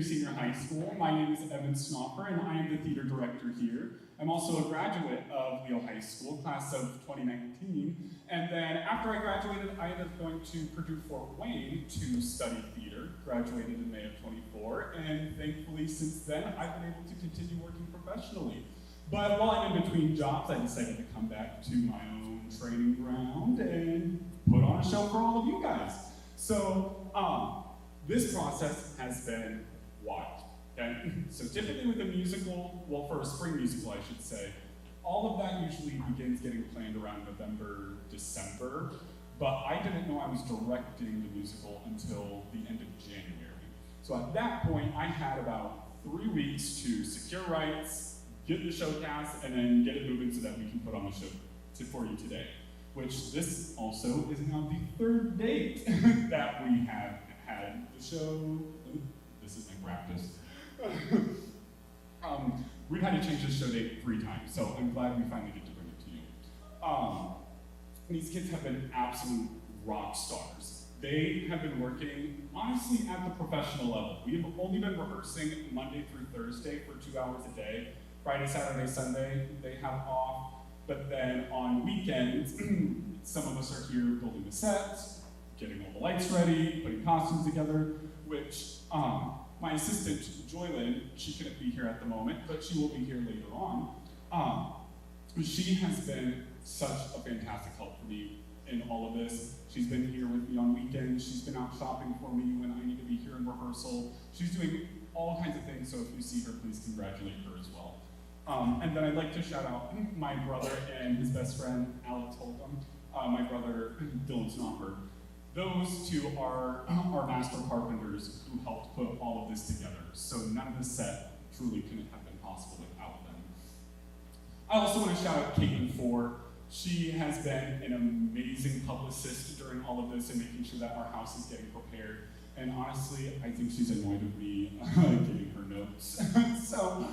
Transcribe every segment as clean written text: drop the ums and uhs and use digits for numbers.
Senior High School. My name is Evan Snaufer, and I am the theater director here. I'm also a graduate of Leo High School, class of 2019. And then after I graduated, I ended up going to Purdue Fort Wayne to study theater, graduated in May of 24, and thankfully since then, I've been able to continue working professionally. But while I'm in between jobs, I decided to come back to my own training ground and put on a show for all of you guys. So, this process has been wild, okay? So typically with a musical, well, for a spring musical, I should say, all of that usually begins getting planned around November, December, but I didn't know I was directing the musical until the end of January. So at that point, I had about 3 weeks to secure rights, get the show cast, and then get it moving so that we can put on the show for you today. Which this also is now the 3rd date that we have had the show. This is my practice. We've had to change the show date 3 times, so I'm glad we finally get to bring it to you. These kids have been absolute rock stars. They have been working, honestly, at the professional level. We have only been rehearsing Monday through Thursday for 2 hours a day. Friday, Saturday, Sunday, they have off. But then on weekends, some of us are here building the sets, getting all the lights ready, putting costumes together, which my assistant, Joylyn, she couldn't be here at the moment, but she will be here later on. She has been such a fantastic help for me in all of this. She's been here with me on weekends. She's been out shopping for me when I need to be here in rehearsal. She's doing all kinds of things, so if you see her, please congratulate her as well. And then I'd like to shout out my brother and his best friend, Alex Holcomb, my brother, Dylan Snaufer. Those two are our master carpenters who helped put all of this together. So none of this set truly couldn't have been possible without them. I also want to shout out Caitlin Ford. She has been an amazing publicist during all of this and making sure that our house is getting prepared. And honestly, I think she's annoyed with me getting her notes. So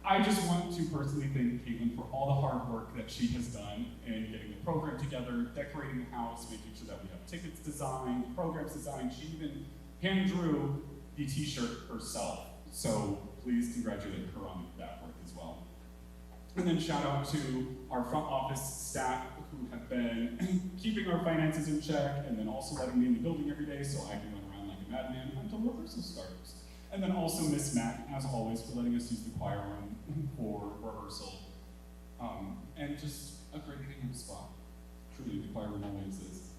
I just want to personally thank Caitlin for all the hard work that she has done in getting the program together, decorating the house, making sure that we have tickets designed, programs designed. She even hand drew the t-shirt herself. So please congratulate her on that work as well. And then shout out to our front office staff who have been keeping our finances in check and then also letting me in the building every day so I can run around like a madman until rehearsal starts. And then also Miss Mac, as always, for letting us use the choir room for rehearsal. And just a great hangout spot. Truly, the choir room always is.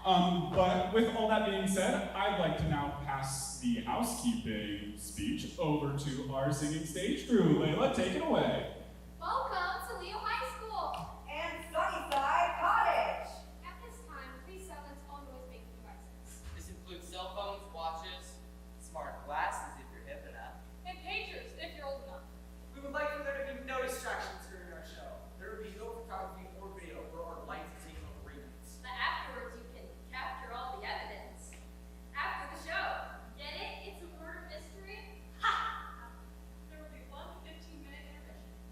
But with all that being said, I'd like to now pass the housekeeping speech over to our singing stage crew. Layla, take it away. Welcome to Leo High School and Sunnyside Cottage. At this time, please silence all noise-making devices. This includes cell phones, watches, smart glasses if you're hip enough, And pagers, if you're old enough. We would like for there to be no distractions during our show. There will be no photography or video where our lights are taken over readings. But afterwards, you can capture all the evidence. After the show, get it? It's a murder mystery? Ha! There will be one 15-minute intermission.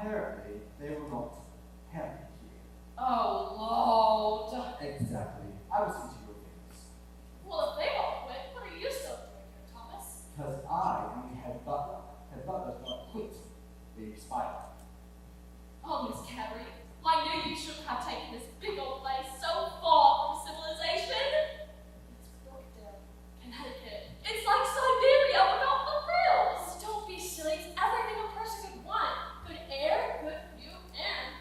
Apparently, they were not happy here. Oh, Lord. Exactly. I will see to your things. Well, if they all quit, what are you still doing here, Thomas? Because I am the head butler. Head butlers don't quit. They expire. Oh, Miss Carey, I knew you shouldn't have taken this big old place so far from civilization. It's Brookdale, Connecticut. It's like Siberia without the frills. Don't be silly. It's everything a person could want. Good air, good view, and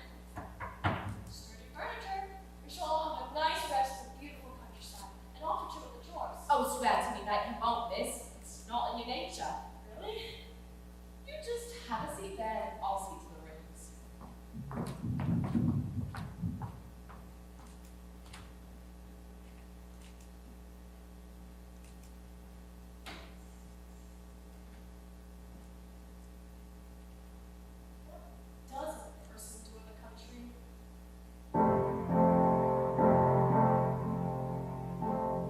sturdy furniture. We shall all have a nice rest in the beautiful countryside, and I'll put you in the drawers. Oh, swear to me that you won't, miss. It's not in your nature. Really? You just have a seat there, and I'll see to the rooms. What does a person do in the country?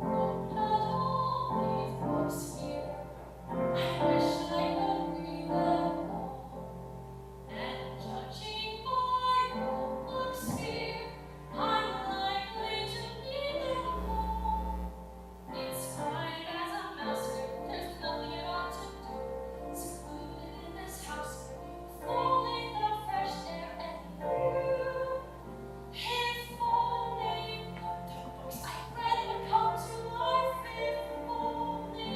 Look at all these books here. I wish I could read them all. And judging by the looks here, I'm likely to need them all. Inside as a mouse, there's nothing at all to do. Secluded in this house, falling the fresh air and you. If only the books I read would come to life. If only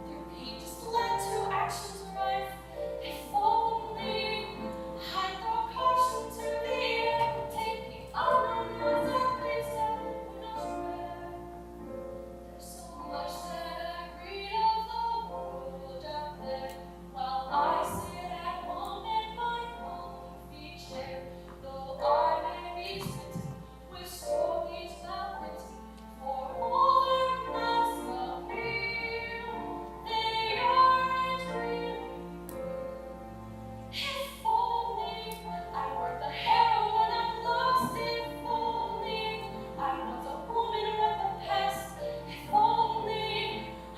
their pages led to actions rife. If only I throw caution to the air, taking unknown roads and leaves them who knows where. There's so much that I read of the world out there, while I sit at home in my comfy chair. Though I may be smitten with stories well written, for all their mouths appeal, they aren't really good. If only I were the heroine I'm lost, if only I was a woman with a past, if only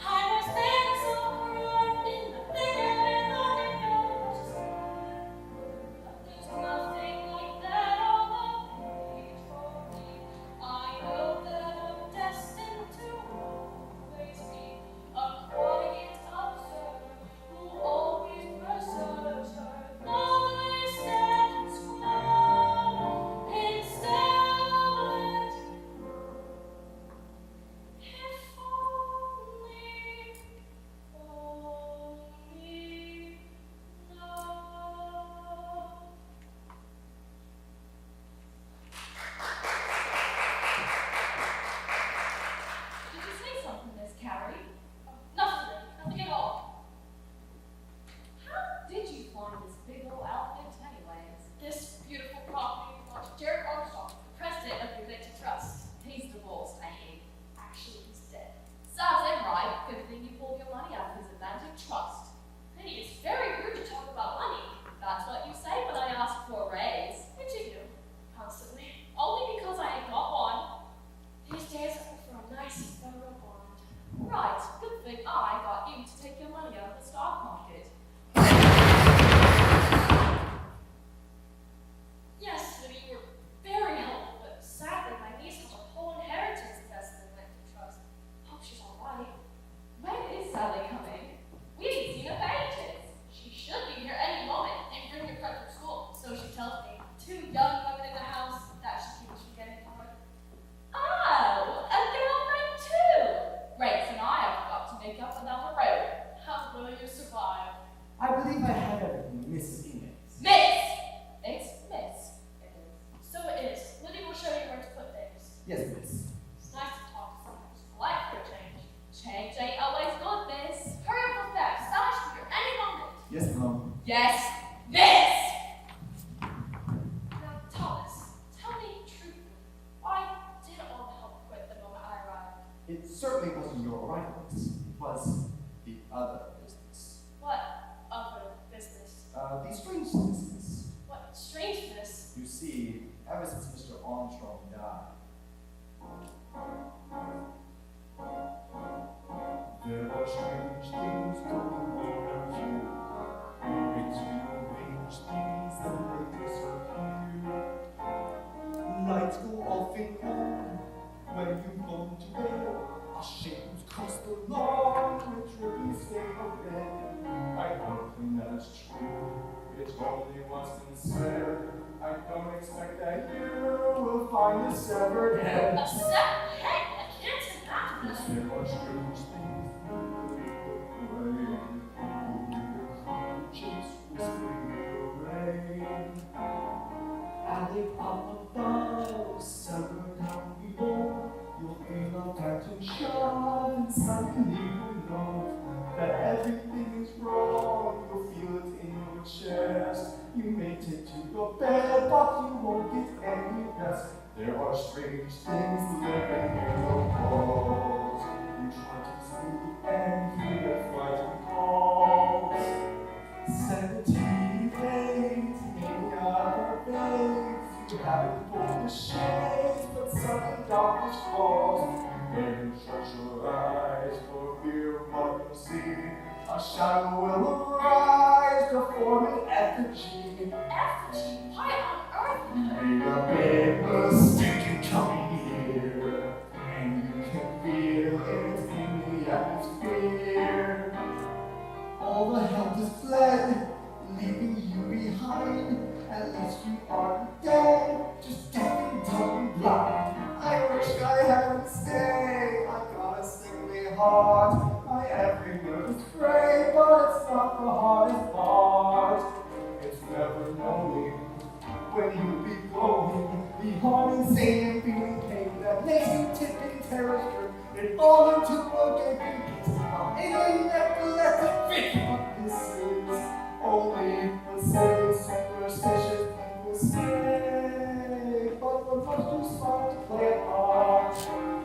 I was there somewhere in the thick and nothing else. But there's nothing like that on the page for me. I know that I'm destined to always be a quiet observer who always preserves her lovely status quo instead of letting go. If only no. Did you say something, Miss Carey? Nothing, nothing at all. How did you find this big old outfit anyways? This beautiful property belongs to Jared Armstrong, the president of the Electric Trust. He's divorced, ain't he? Actually, he's dead. Sounds it right. Good thing you pulled your money out of his Atlantic Trust. Hey, it's very rude to talk about money. That's what you say when I ask for a raise. Which you do, constantly. Only because I ain't got one. These days I look for a nice federal bond. Right, good thing I got you to take your money out of the stock market. Yes, Lydia, you were very helpful, but sadly my niece has a whole inheritance invested in Electric Trust. Hope she's alright. When is Sally coming? We ain't seen her for ages. She should be here any moment and bring her friend from school, so she tells me. 2 young women in the house, that should keep us from getting caught. Oh, a girlfriend too! Grace and I have got to make up another road. How will you survive? I believe I have everything Mrs. Inez. Miss! It's Miss. It is. So it is. Lydia will show you where to put things. Yes, miss. It's nice to talk to someone who's polite for a change. Change ain't always good, Miss. Hurry up with that. Sally should be here any moment. Yes, ma'am. Yes, Miss! Now, Thomas, tell me truthfully, why did all the help quit the moment I arrived? It certainly wasn't your arrival, miss. It was the other business. What other business? The strange business. What strangeness? You see, ever since Mr. Armstrong died, there are strange things going on around you. Makes you arrange things that only once been spared. I don't expect that you will find a severed head. A separate head? I can't Yes, imagine. there are strange things away. Your conscience whispering in the rain. Alley up above, severed down below. You'll feel a phantom shove, and suddenly you'll know that everything is wrong. You'll feel it in your chest. You may take to your bed, but you won't get any rest. There are strange things living in the walls. You try to sleep and hear frightened calls. Sanity fades, mania fades. You haven't pulled the shades, but sudden darkness falls. Then shut your eyes for fear of what you see. A shadow will arise to form an effigy. Effigy? Why on earth? You made a big mistake in coming here, and you can feel it in the atmosphere. All the help is fled, leaving you behind. At least you aren't dead, just deaf and dumb and blind. I wish I hadn't stayed. I got a sickly heart. My every nerve is frayed, but it's not the hardest part. It's never knowing when you'll be going beyond insane and feeling pain that makes you tip in terror strip and fall into a gaping pit. I'll alien epileptic fit, but this is only a silly superstitious mistake. But we're much too smart to play a part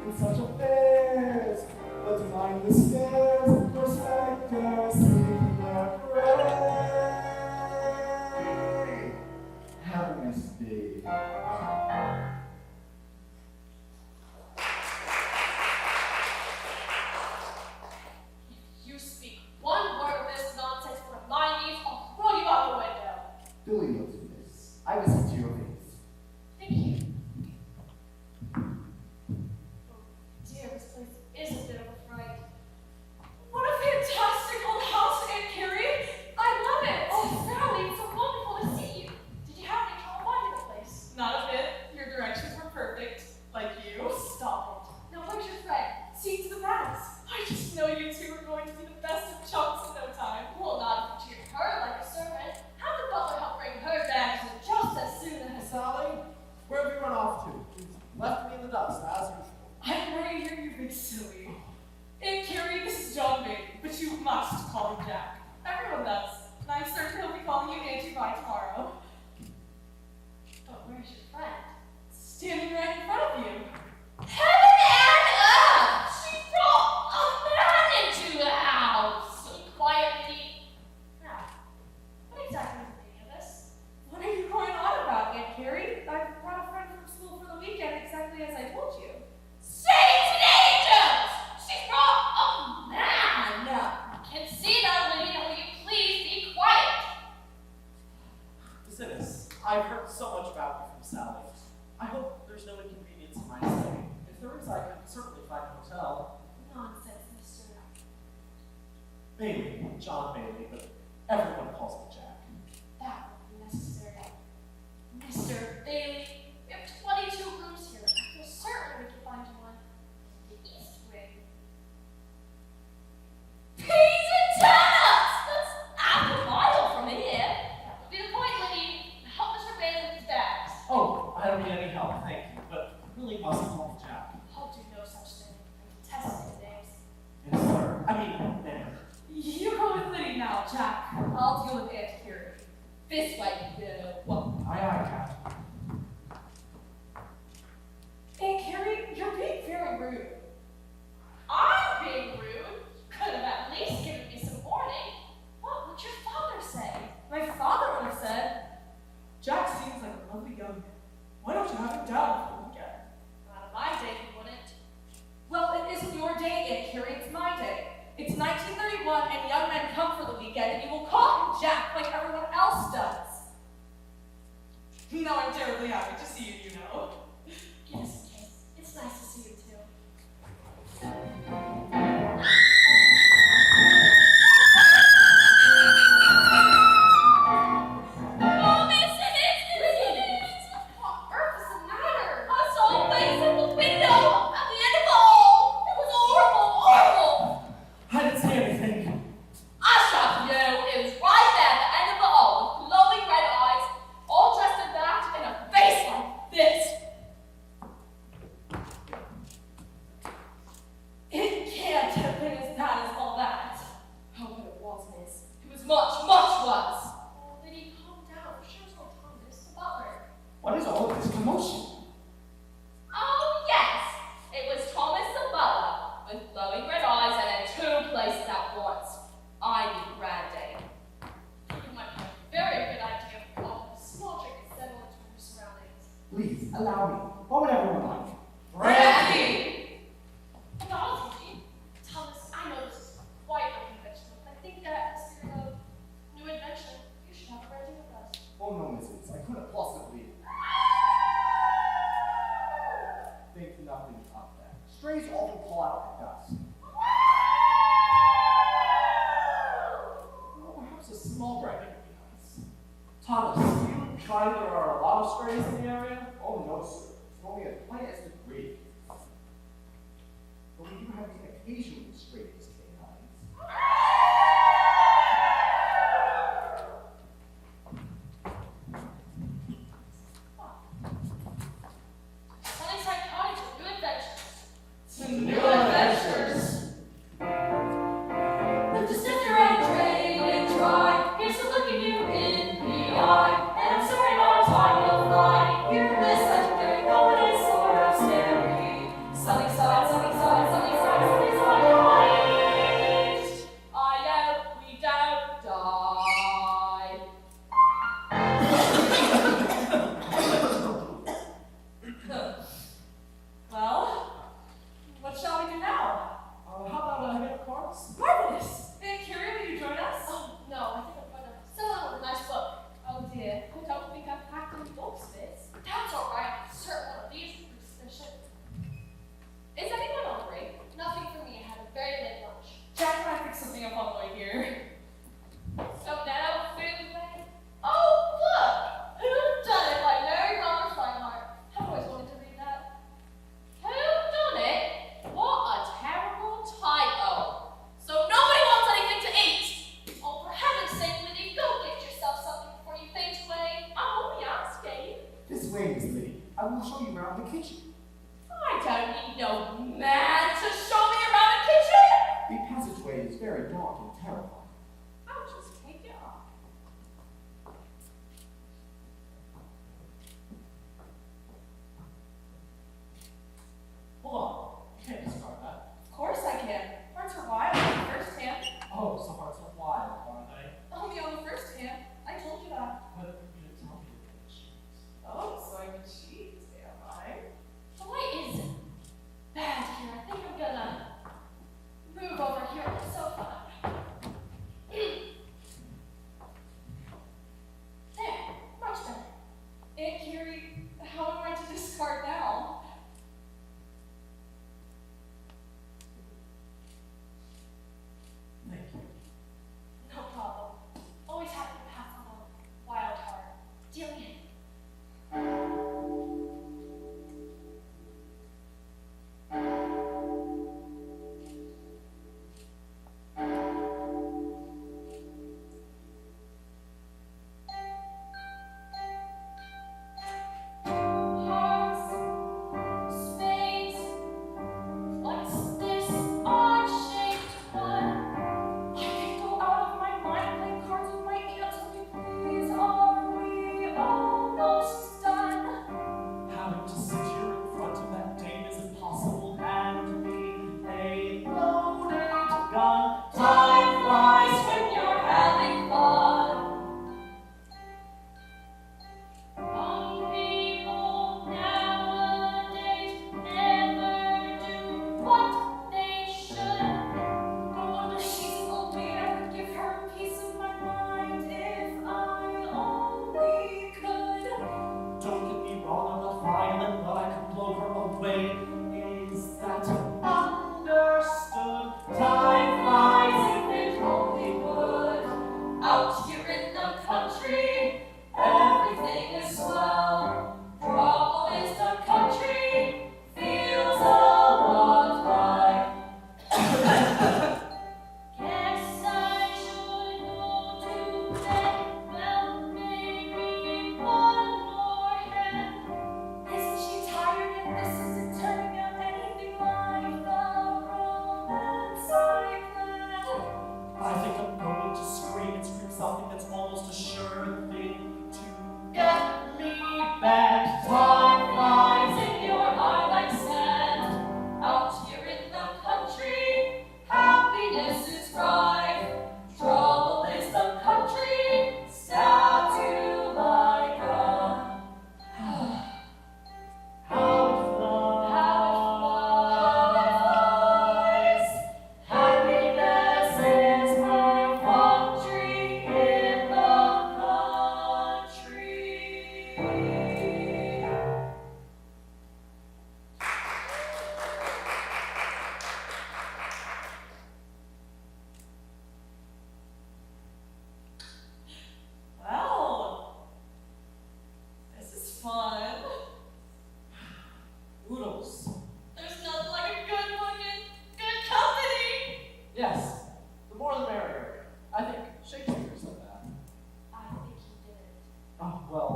in such affairs. Let's mind the stairs, perspectives, sleep and pray. Have a nice day. If you speak one word of this nonsense for my niece, I'll throw you out the window. Billy knows this. I listen to your face. Thank you. Oh dear, this place is a bit of a fright. What a fantastic old house, Aunt Carrie! I love it! Oh, Sally, it's so wonderful to see you. Did you have any trouble finding the place? Not a bit. Your directions were perfect. Like you. Oh, stop it. Now, where's your friend? See to the matters. I just know you two are going to be the best of chumps in no time. Well, not if you treat her like a servant. Have the butler help bring her bags in just as soon as. Sally, where have you run off to? You've left me in the dust, as usual. I'm right here, you big silly. Aunt Carrie, this is John Bailey, but you must call him Jack. Everyone does. And I'm certain he'll be calling you Auntie by tomorrow. But where's your friend? Standing right in front of you. Heaven and earth! She brought a man into the house! Quietly. Now, what exactly is the meaning of this? What are you going on about, Aunt Carrie? I brought a friend from school for the weekend exactly as I told you. Saints and angels! She brought a man! Can see that, lady. Now will you please be quiet? Sinis, I've heard so much about you from Sally. I hope there's no inconvenience in my stay. If there is, I can certainly find a hotel. Nonsense, mister. Bailey, John Bailey, but everyone calls me Jack. That won't be necessary. Mr. Bailey, we have 22 rooms here. I feel certain we can find you one. The East Wing. Peas and turnips! That's half a mile from here. That would be the point, lady. Help Mr. Bailey with his bags. Oh, I don't need any help, thank you, but really must call me Jack. I'll do no such thing. I detest these names. Yes, sir. I mean, ma'am. You go with Liddy now, Jack. I'll deal with Aunt Carrie. This way, Well, Aye, Captain. Aunt Carrie, you're being very rude. I'm being rude. Could have at least given me some warning. What would your father say? My father would have said, Jack seems like a lovely young man. Why don't you have him down for the weekend? Not on my day, he wouldn't. Well, it isn't your day, Aunt Carrie, it's my day. It's 1931 and young men come for the weekend and you will call him Jack like everyone else does. No, I'm terribly happy to see you, you know. Yes, Kate. It's nice to see you too. Please, allow me. What would everyone like? Brandy! Technology. Thomas, I know this is quite unconventional, but I think that in the spirit of new invention, you should have a brandy with us. Oh no, Mrs. I couldn't possibly. Think nothing of that. Strays often pull out at dusk. Well, perhaps a small brandy would be nice. Thomas, do you find there are a lot of strays in the area? Oh no, sir. It's only as plenty as the grade. But we do have the occasional strays canines. Sunnyside Cottage with new adventures. New adventures. With the sifter I drain and dry, here's a look at you in the eye. And I'm sorry our time will fly. You're this legendary poet is sort of scary. Sunnyside, Sunnyside, Sunnyside, Sunnyside Cottage. I out, we don't die. Well, what shall we do now? How about a game of cards? Marvelous! Aunt Carrie, will you join us? Oh, no, I think I'm gonna settle on with a nice book. Oh dear, I don't think I've packed any books, miss. That's alright, I'm certain one of these is pretty sufficient. Is anyone hungry? Nothing for me, I had a very late lunch. Jack and I picked something up on the way here. So now, food ready? Oh, look! Who Done It by Mary Robert Reinhardt. I've always wanted to read that. Who Done It? What a terrible typo. So nobody wants anything to eat! Oh, for heaven's sake, Liddy, go get yourself something before you faint away. I'm only asking. This way, Miss Liddy. I will show you around the kitchen. I don't need no man to show me around a kitchen. The passageway is very dark and terrifying. I'll just take it off. Hold on. You can't discard that. Of course I can. Hearts are wild on the first hand. Oh, so hearts are wild, aren't they? Only on the first hand. I told you that. But you didn't tell me that she Oh, so I can cheat, am I? The light is bad here. I think I'm gonna move over here on the sofa.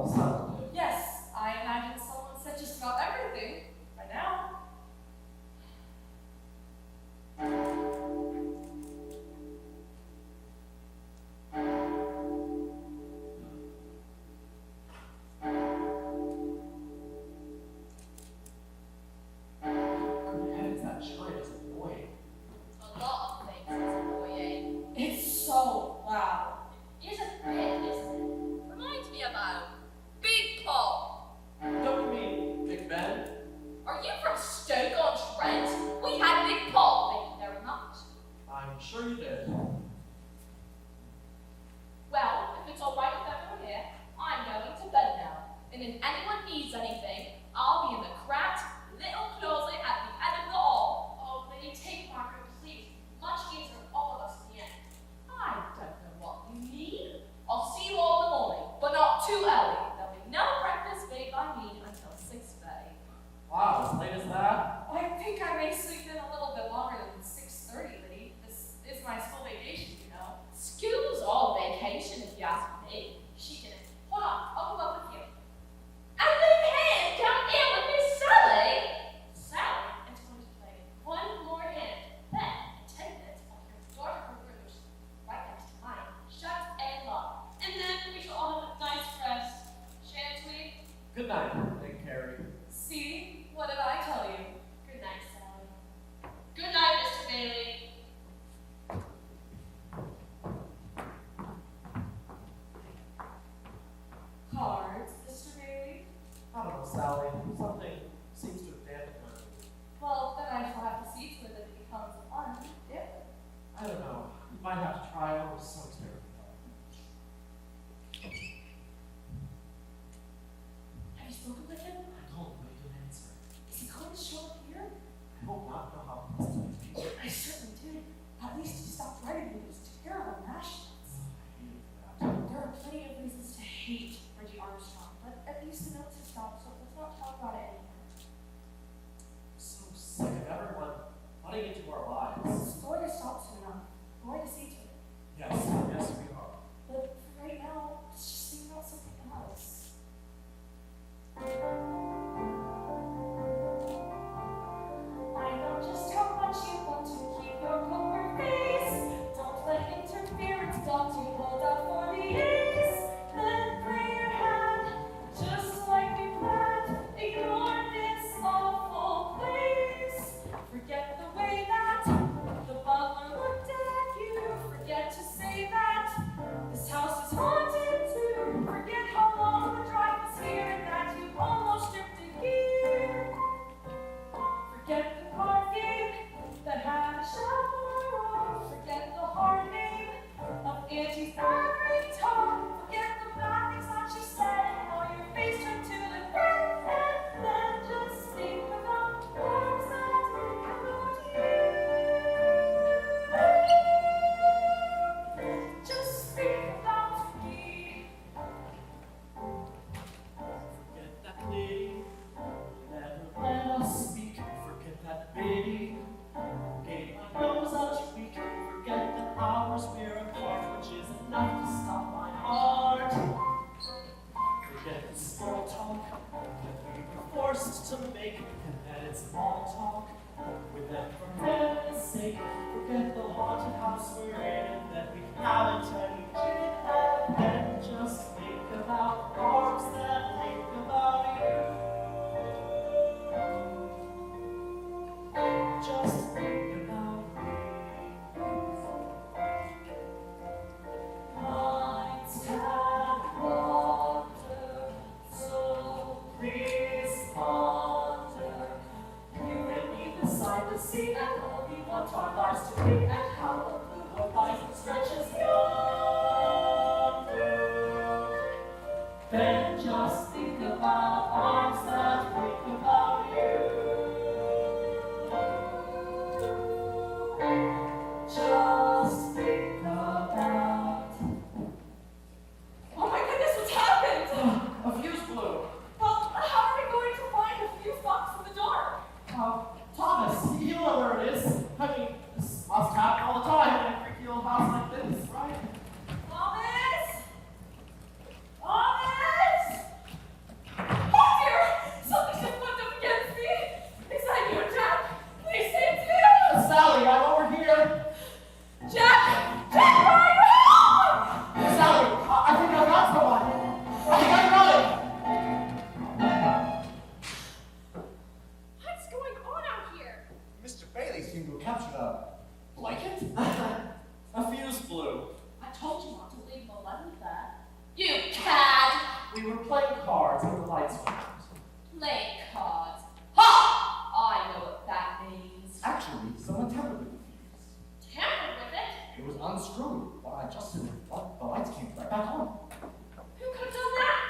Oh, sounds good. Yes, I imagine someone said just about everything by now. Good heavens, that chime is annoying. A lot of things is annoying. It's so loud. It is a bit, isn't it? Reminds me about Big Paul. Don't you mean Big Ben? Are you from Stoke-on-Trent? We had Big Paul. Thank you very much. I'm sure you did. Well, if it's all right with everyone here, I'm going to bed now. And if anyone needs anything, I'll be in the cramped little closet at the end of the hall. Oh, Lady, take Margaret, please. Much easier for all of us in the end. I don't know what you need. I'll see you all in the morning, but not too early. There'll be no breakfast made by me until 6:30. Wow, as late as that? I think I may sleep in a little bit longer than 6:30, Liddy. This is my school vacation, you know. School's all vacation, if you ask me. She didn't. Hold on, I'll come up with you. And then hand, come in with Miss Sally. Sally is going to play one more hand. Then, in 10 minutes, I'll hear the door to her room, which is right next to mine, shut and locked. And then we shall all have a nice rest, shan't we? Good night, Big Carrie. See? What did I tell you? Good night, Sally. Good night, Mr. Bailey. Cards, Mr. Bailey? I don't know, Sally. Something seems to have dampened my mood. Well, then I shall have to see to it that it becomes undip. I don't know. You might have to try. I was so terrified. Have you spoken with him? I don't know you can answer. Is he going to show up here? I hope not know how pleasant it would be. I certainly did. At least he stopped writing me those terrible mash notes. I hated that. There are plenty of reasons to hate Reggie Armstrong, but at least the notes have stopped, so let's not talk about it anymore. I'm so sick of everyone butting into our lives. It's going to stop soon enough. I'm going to see to it. Yes, yes, we are. But for right now, let's just think about something else. I know just how much you want to keep your poker face. Don't let interference stop you. Hold out for the ace. Then play your hand, just like we planned. Ignore this awful place. Forget the way that the butler looked at you. Forget to say that this house is haunted too. Forget how long the drive was here and that you almost stripped a gear. Forget the card game that had a chaperone. Forget the hard name of Angie's every tone. Forget the bad things that she said and how your face turned to the red. And then just think about words that make about you. Just think about me. Forget that lady. Never let us speak. Forget that baby. Gave my nose out week. Forget the hours we're apart, which is enough to stop my heart. Forget the small talk that we were forced to make, and that it's all talk. With them for heaven's sake, forget the haunted house we're in, and that we haven't any chicken, and just think about arms that think about you. Just think about Minds can wander, so please ponder. You and me beside the sea, and how we want our lives to be, and how the blue horizon stretches yonder. Then just think about arms that think about you. Just think about. Oh my goodness, what's happened? a fuse blew. Well, how are we going to find a fuse box in the dark? Thomas, you know where it is. I mean, this must happen all the time in a creaky old house like this, right? Thomas? Thomas? playing cards when the lights went out. Playing cards. Ha! I know what that means. Actually, someone tampered with the fuse. Tampered with it? It was unscrewed. When I adjusted it, the lights came right back on. Who could have done that?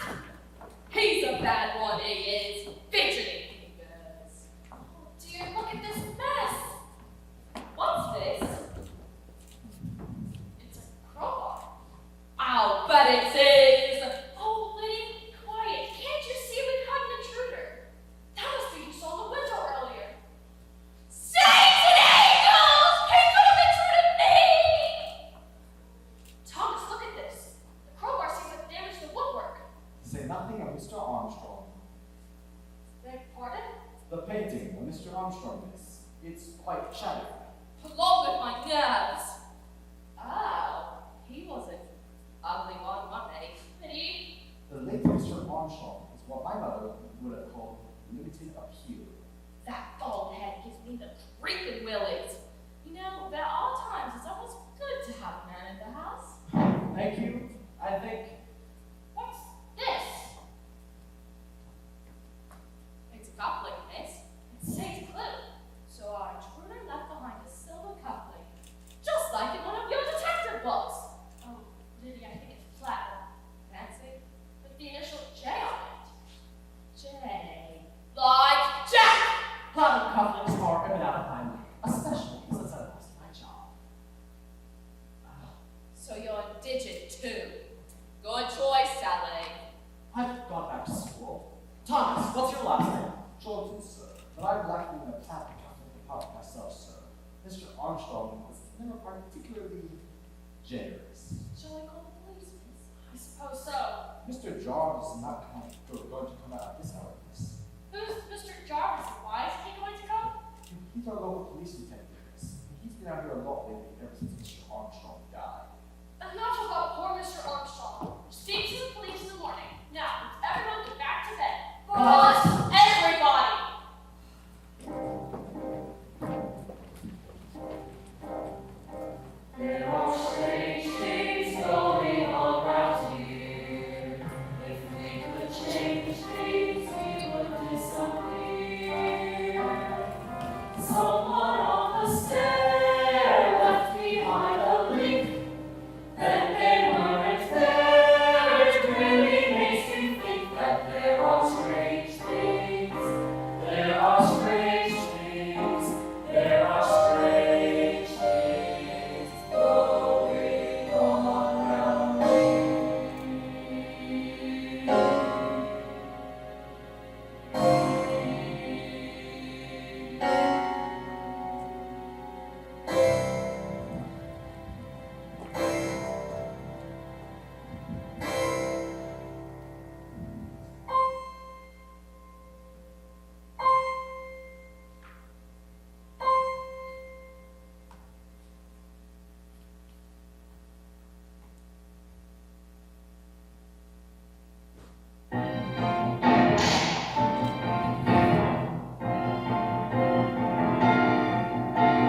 He's a bad one, he is. Fidgeting fingers. Oh dear, look at this mess. What's this? It's a crowbar. I'll bet it is. Oh, Liddy, be quiet. Can't you see we've had an intruder? That must be you saw in the window earlier. Saints and angels! He could have intruded me! Thomas, look at this. The crowbar seems to have damaged the woodwork. Say nothing of Mr. Armstrong. Beg pardon? The painting of Mr. Armstrong is. It's quite shattered. Along with my nerves. Oh, he was an ugly one, wasn't he? The late Mr. Armstrong is what my mother would have called limited appeal. That bald head gives me the creeping willies. You know, there are times it's almost good to have a man in the house. Thank you. I think. What's this? It's a coupling, miss. It says clue. So our intruder left behind a silver coupling. Just like in one of your detective books. Oh, Liddy, I think it's platinum. Fancy? With the initial J on it. J. Like Jack! Platinum couplings are a bit out of my league, especially since I lost my job. So you're a digit too. Good choice, Sally. I've gone back to school. Thomas, what's your last name? Jordan, sir. But I'm lacking in the platinum coupling department myself, sir. Mr. Armstrong was never particularly generous. Shall I call the police, miss? I suppose so. Mr. Jarvis is not going to come out at this hour, miss. Who's Mr. Jarvis? Why is he going to come? He's our local police detective, miss. He's been out here a lot lately, ever since Mr. Armstrong died. Enough about poor Mr. Armstrong. Speak to the police in the morning. Now, everyone get back to bed. Boss, everybody! There are strange things going on round here. If we could change things, we would disappear. Someone on the stair left behind a leak. Then they weren't there. It really makes me think that there are strange things. There are strange things. There are strange things going on round here.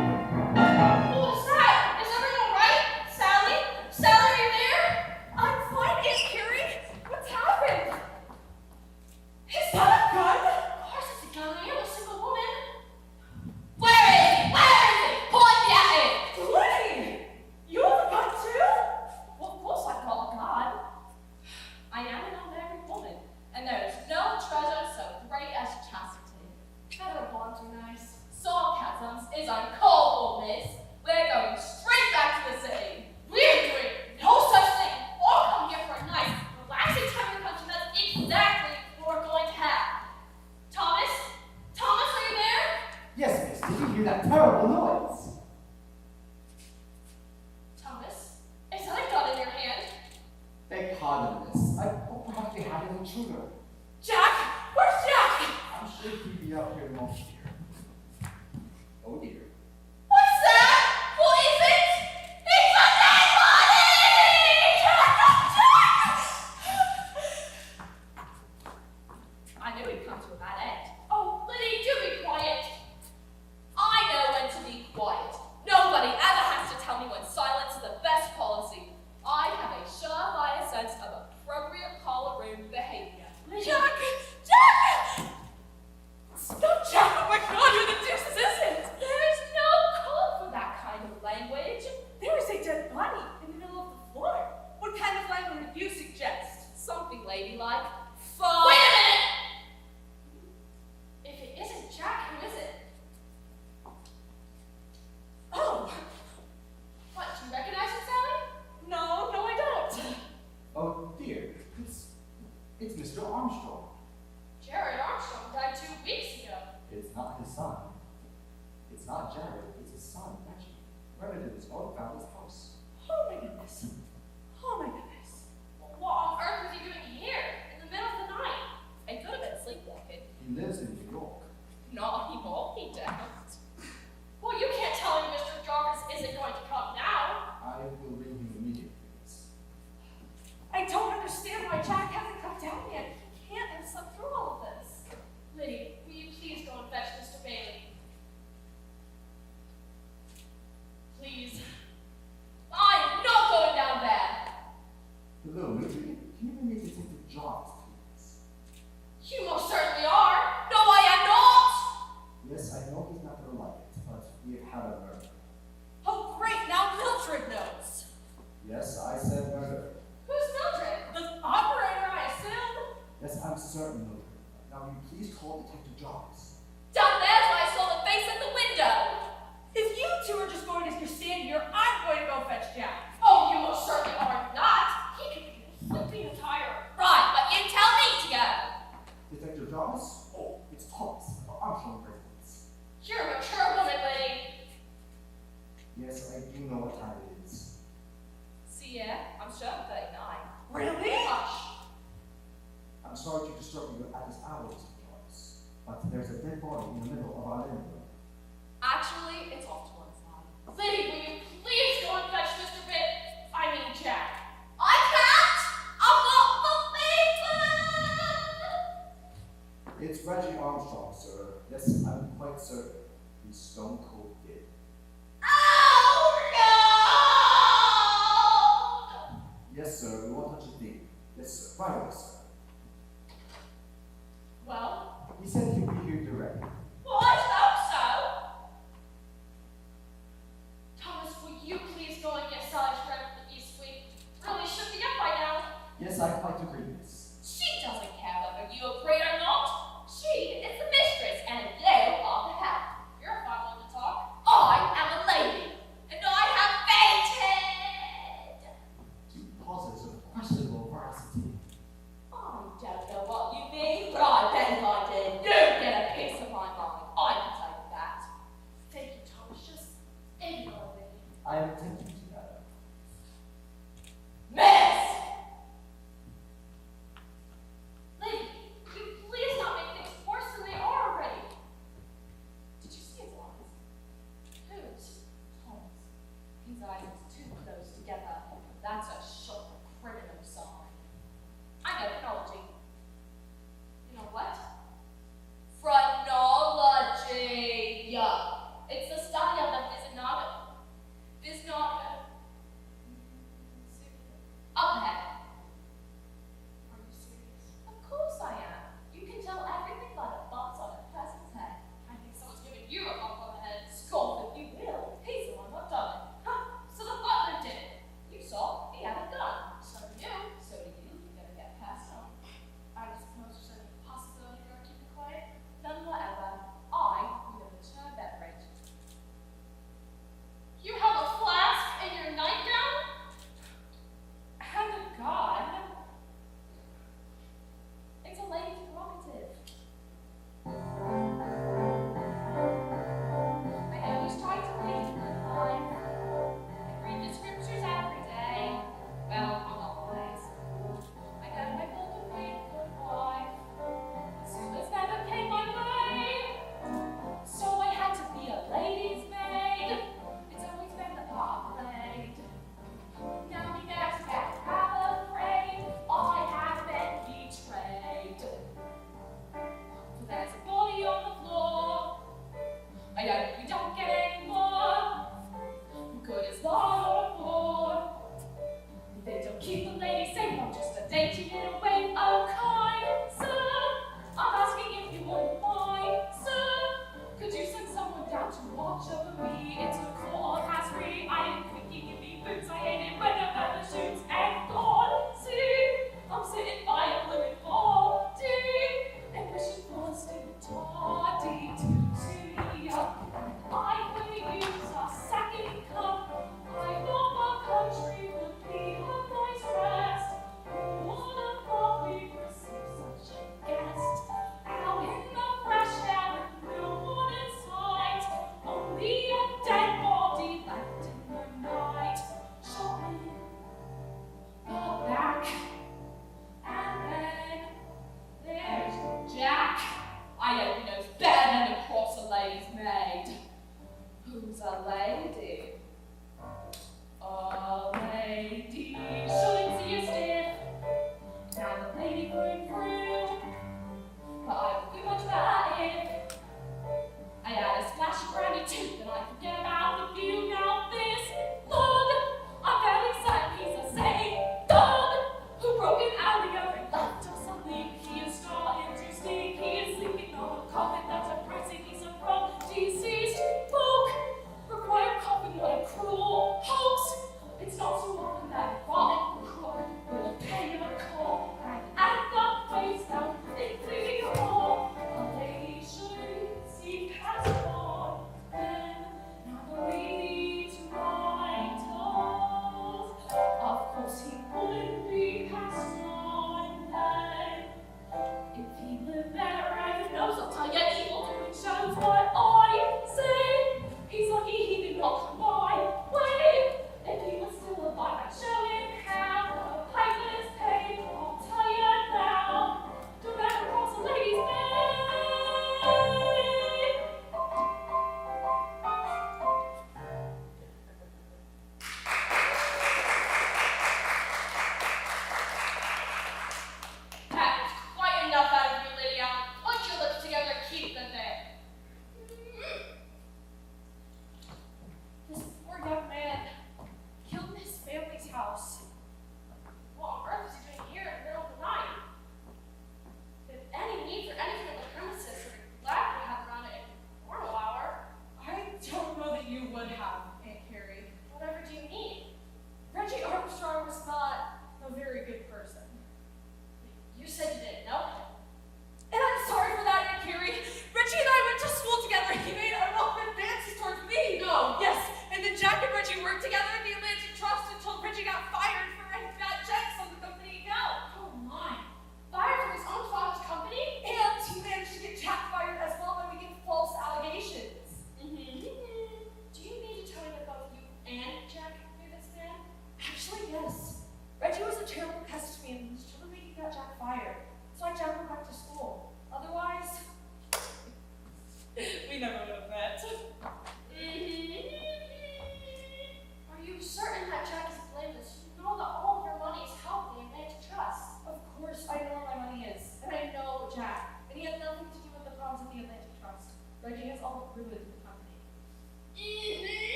What was that? Is everyone all right? Sally? Sally, are you there? I'm fine, Aunt Carrie. What's happened? Is that a gun? Of course it's a gun. I am a single woman. Where is he? Where is he? Point me at him! Liddy! You have a gun too? Well, of course I call a god. I am an unmarried woman, and there is no treasure so great as chastity. Better bonds are nice. Sarcasms is uncallable, miss. We're going straight back to the city. We're doing no such thing. Or come here for a nice, relaxing time in the country. That's exactly what we're going to have. Thomas? Thomas, are you there? Yes, miss. Did you hear that terrible noise? Thomas? Is that a gun in your hand? Beg pardon, miss. I hope perhaps we have an intruder. Jack! Where's Jack? I'm sure he'd be out here most here. Oh dear. What's that? What is it? It's a dead body! Jack! I knew we'd come to a bad end. Oh, Liddy, do be quiet. I know when to be quiet. Nobody ever has to tell me when silence is the best policy. I have a surefire sense of appropriate parlor room behavior. It's Mr. Armstrong. Jared Armstrong died 2 weeks ago. It's not his son. It's not Jared, it's his son, Reggie. Relatives all found his house. Oh my goodness. Oh my goodness. What on earth was he doing here, in the middle of the night? I could have been sleepwalking. He lives in New York. Not anymore, he doesn't. Well, you can't tell me Mr. Jarvis isn't going to come now. I will ring him immediately. Miss. I don't understand why Jack hasn't come down yet. He can't have slept through all of this. Liddy, will you please go and fetch Mr. Bailey? Please. I'm not going down there. Hello, Mildred. Can you bring me Detective Jarvis, please? You most certainly are. No, I am not. Yes, I know he's not going to like it, but we have had a murder. Oh great, now Mildred knows. Yes, I said murder. Who's Mildred? The operator, I assume. Yes, I'm certain, Mildred. Now, will you please call Detective Jarvis? Down there's where I saw the face at the window. If you two are just going to stand here, I'm going to go fetch Jack. Oh, you most certainly are not. He could be sleeping attire. Right, but you tell me to go. Detective Jarvis? Oh, it's Thomas. Armstrong residence. You're a mature woman, Liddy. Yes, I do know what time it is. See, yeah, I'm sure I'm 39. Really? Hush. I'm sorry to disturb you at this hour, Mr. Jarvis, but there's a dead body in the middle of our living room. Actually, it's off to one side. Liddy, will you please go and fetch Mr. Jack? I can't! I'm not the It's Reggie Armstrong, sir. Yes, I'm quite certain. He's stone cold dead. Oh, no! Yes, sir. We won't touch a thing. Yes, sir. Right away, sir. Well, He said he'd be here directly. well, I hope so. Thomas, will you please go and get Sally Shred from the East Wing? Really should be up by now. Yes, I quite agree, miss. She doesn't care whether you agree or not. She is the mistress, and you are the help. You're a fine one to talk. I am a lady, and I have fainted. Two pauses of questionable veracity. I don't know what you mean, but I bet if I did, you'd get a piece of my mind.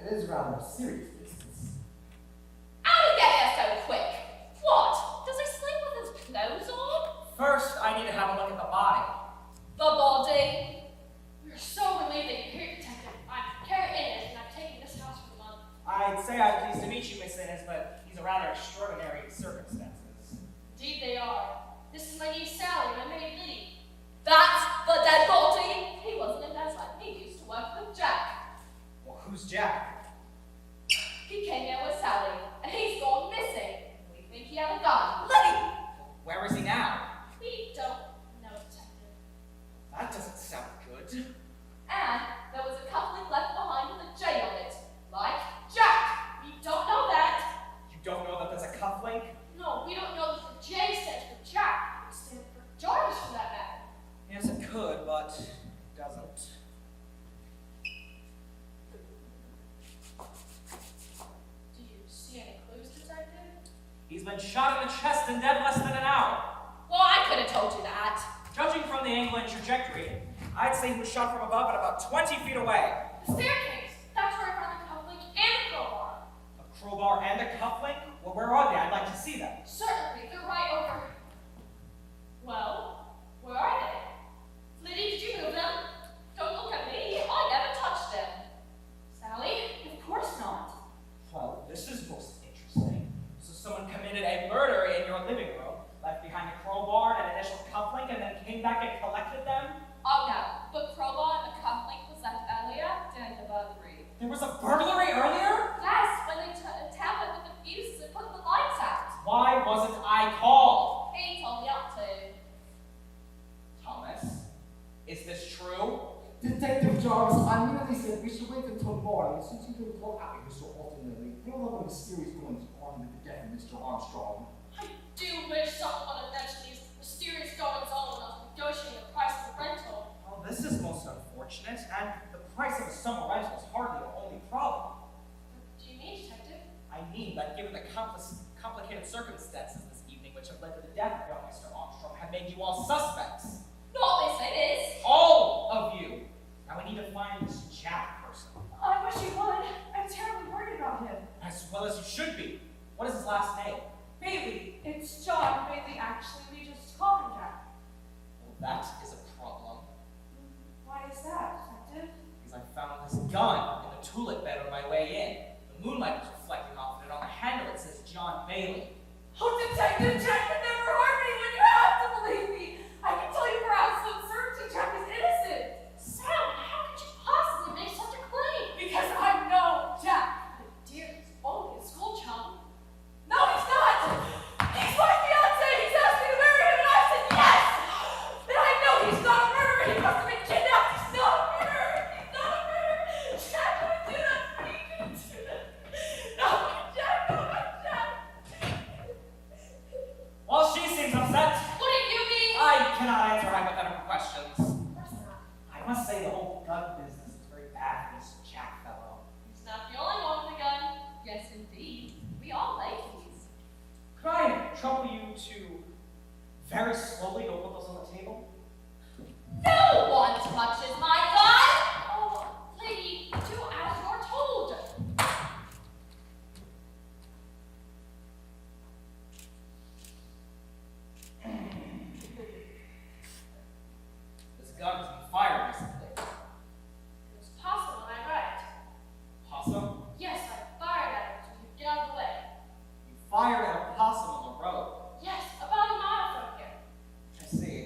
It is rather serious business. How did he get here so quick? What? Does he sleep with his clothes on? First, I need to have a look at the body. The body? We're so relieved that you're here, Detective. I'm Carrie Innes, and I've taken this house for the month. I'd say I'm pleased to meet you, Miss Innes, but these are rather extraordinary circumstances. Indeed they are. This is my niece Sally, my maid Liddy. That's the dead body! He wasn't a nurse like me. He used to work with Jack. Well, who's Jack? He came here with Sally, and he's gone missing. We think he had a gun. Liddy! Where is he now? We don't know, Detective. That doesn't sound good. And there was a coupling left behind with a J on it. Like Jack. We don't know that. You don't know that there's a cufflink? No, we don't know that the J stands for Jack. It stands for Jarvis for that matter. Yes, it could, but it doesn't. Do you see any clues, Detective? He's been shot in the chest and dead less than an hour. Well, I could have told you that. Judging from the angle and trajectory, I'd say he was shot from above at about 20 feet away. The staircase. That's where I found the coupling and the crowbar. A crowbar and a cufflink? Well, where are they? I'd like to see them. Certainly, they're right over. Well, where are they? Liddy, did you move them? Don't look at me. I never touched them. Sally? Of course not. Well, this is most interesting. So someone committed a murder in your living room, left behind a crowbar and an initial cufflink, and then came back and collected them? Oh no, the crowbar and the cufflink was left earlier during the burglary. There was a burglary earlier? Yes, when they tampered with the fuses and put the lights out. Why wasn't I called? He told me not to. Thomas, is this true? Detective Jarvis, I merely said we should wait until morning since you've been called out here so alternately. We'll know what mysterious goings on with the death of Mr. Armstrong. I do wish someone had mentioned these mysterious goings on when I was negotiating the price of the rental. Well, this is most unfortunate, and the price of a summer rental is hardly the only problem. What do you mean, Detective? I mean that given the complicated circumstances this evening which have led to the death of young Mr. Armstrong have made you all suspects. Not this, it is. All of you! Now we need to find this Jack person. I wish you would. I'm terribly worried about him. As well as you should be. What is his last name? Bailey. It's John Bailey, actually. We just call him Jack. Well, that is a problem. Why is that, Detective? Because I found this gun in the tulip bed on my way in. The moonlight was reflecting off it, and on the handle it says John Bailey. Oh, Detective, Jack would never harm anyone. You have to believe me. I can tell you for absolute certainty Jack is innocent. Sally, how could you possibly make such a claim? Because I know Jack. But dear, he's only a school chum. No, he's not. He's my fiancé. He's asked me to marry him, and I said yes. And I know he's not a murderer. He must have been kidnapped. He's not a murderer. He's not a murderer. Jack would do that. He couldn't do that. No, Jack, no, Jack. Well, she seems upset. What do you mean? I cannot answer hypothetical questions. Of course not. I must say the whole gun business is very bad for this Jack fellow. He's not the only one with a gun. Yes, indeed. We all ladies. Could I trouble you to very slowly go put those on the table? No one touches my gun! Oh, lady, do as you're told. This gun has been fired recently. It was possible when I read it. Possum? Yes, I fired at it so you'd get out of the way. You fired at a possum on the road. Yes, about a mile from here. I see.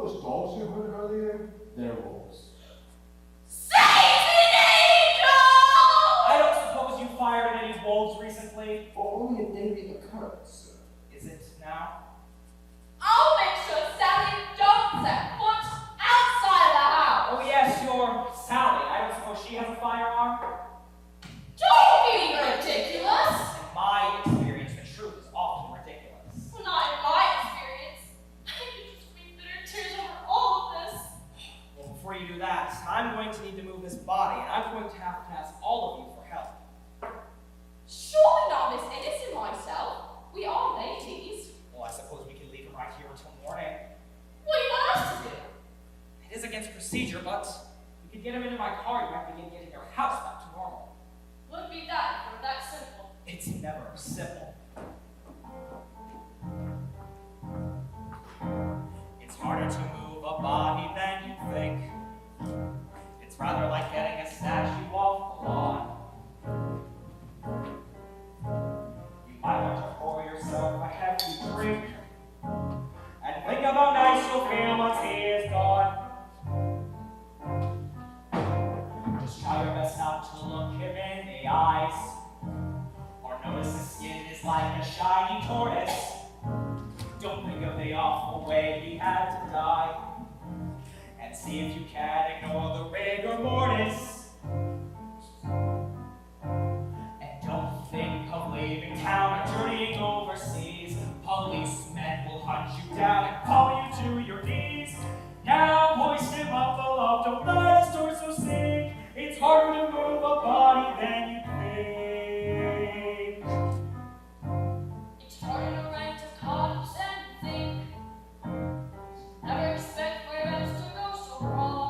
those dolls you heard earlier? They're wolves. Satan angel! I don't suppose you fired at any wolves recently? Only a daily occurrence, sir. Is it now? I'll make sure Sally don't set foot outside the house. Oh yes, you're Sally. I don't suppose she has a firearm? Don't be ridiculous. In my experience, the truth is often ridiculous. Well, not in my experience. I think you just weep bitter tears over all of this. Well, before you do that, I'm going to need to move this body, and I'm going to have to ask all of you for help. Surely not Miss Ennis and myself. We are ladies. Well, I suppose we can leave her right here until morning. What do you want us to do? It is against procedure, but you could get him into my car, you might begin getting your house back to normal. Wouldn't be that if it were that simple. It's never simple. It's harder to move a body than you think. It's rather like getting a statue off the lawn. You might want to pour yourself a hefty drink and think of how nice you'll feel once he is gone. Just try your best not to look him in the eyes, or notice his skin is like a shiny tortoise. Don't think of the awful way he had to die, and see if you can ignore the rigor mortis. And don't think of leaving town or journeying overseas. Policemen will hunt you down and call you to your knees. Now hoist him up aloft, don't let his torso sink. It's harder to move a body than you think. It's harder to write to cops and think. Never expect for events to go so wrong.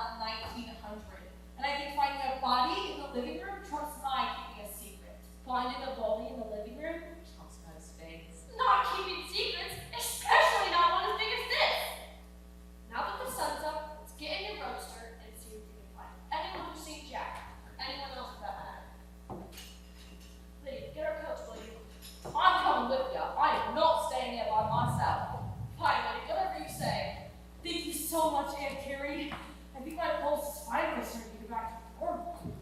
about 1900, and I think finding a body in the living room trumps my keeping a secret. Finding a body in the living room trumps most things. Not keeping secrets, especially not one as big as this. Now that the sun's up, let's get in your roadster and see if we can find anyone who's seen Jack, or anyone else for that matter. Lydia, get our coach, will you? I'm coming with you. I am not staying here by myself. Fine, Lydia, whatever you say. Thank you so much, Aunt Carrie. I think my pulse is finally starting to get back to normal.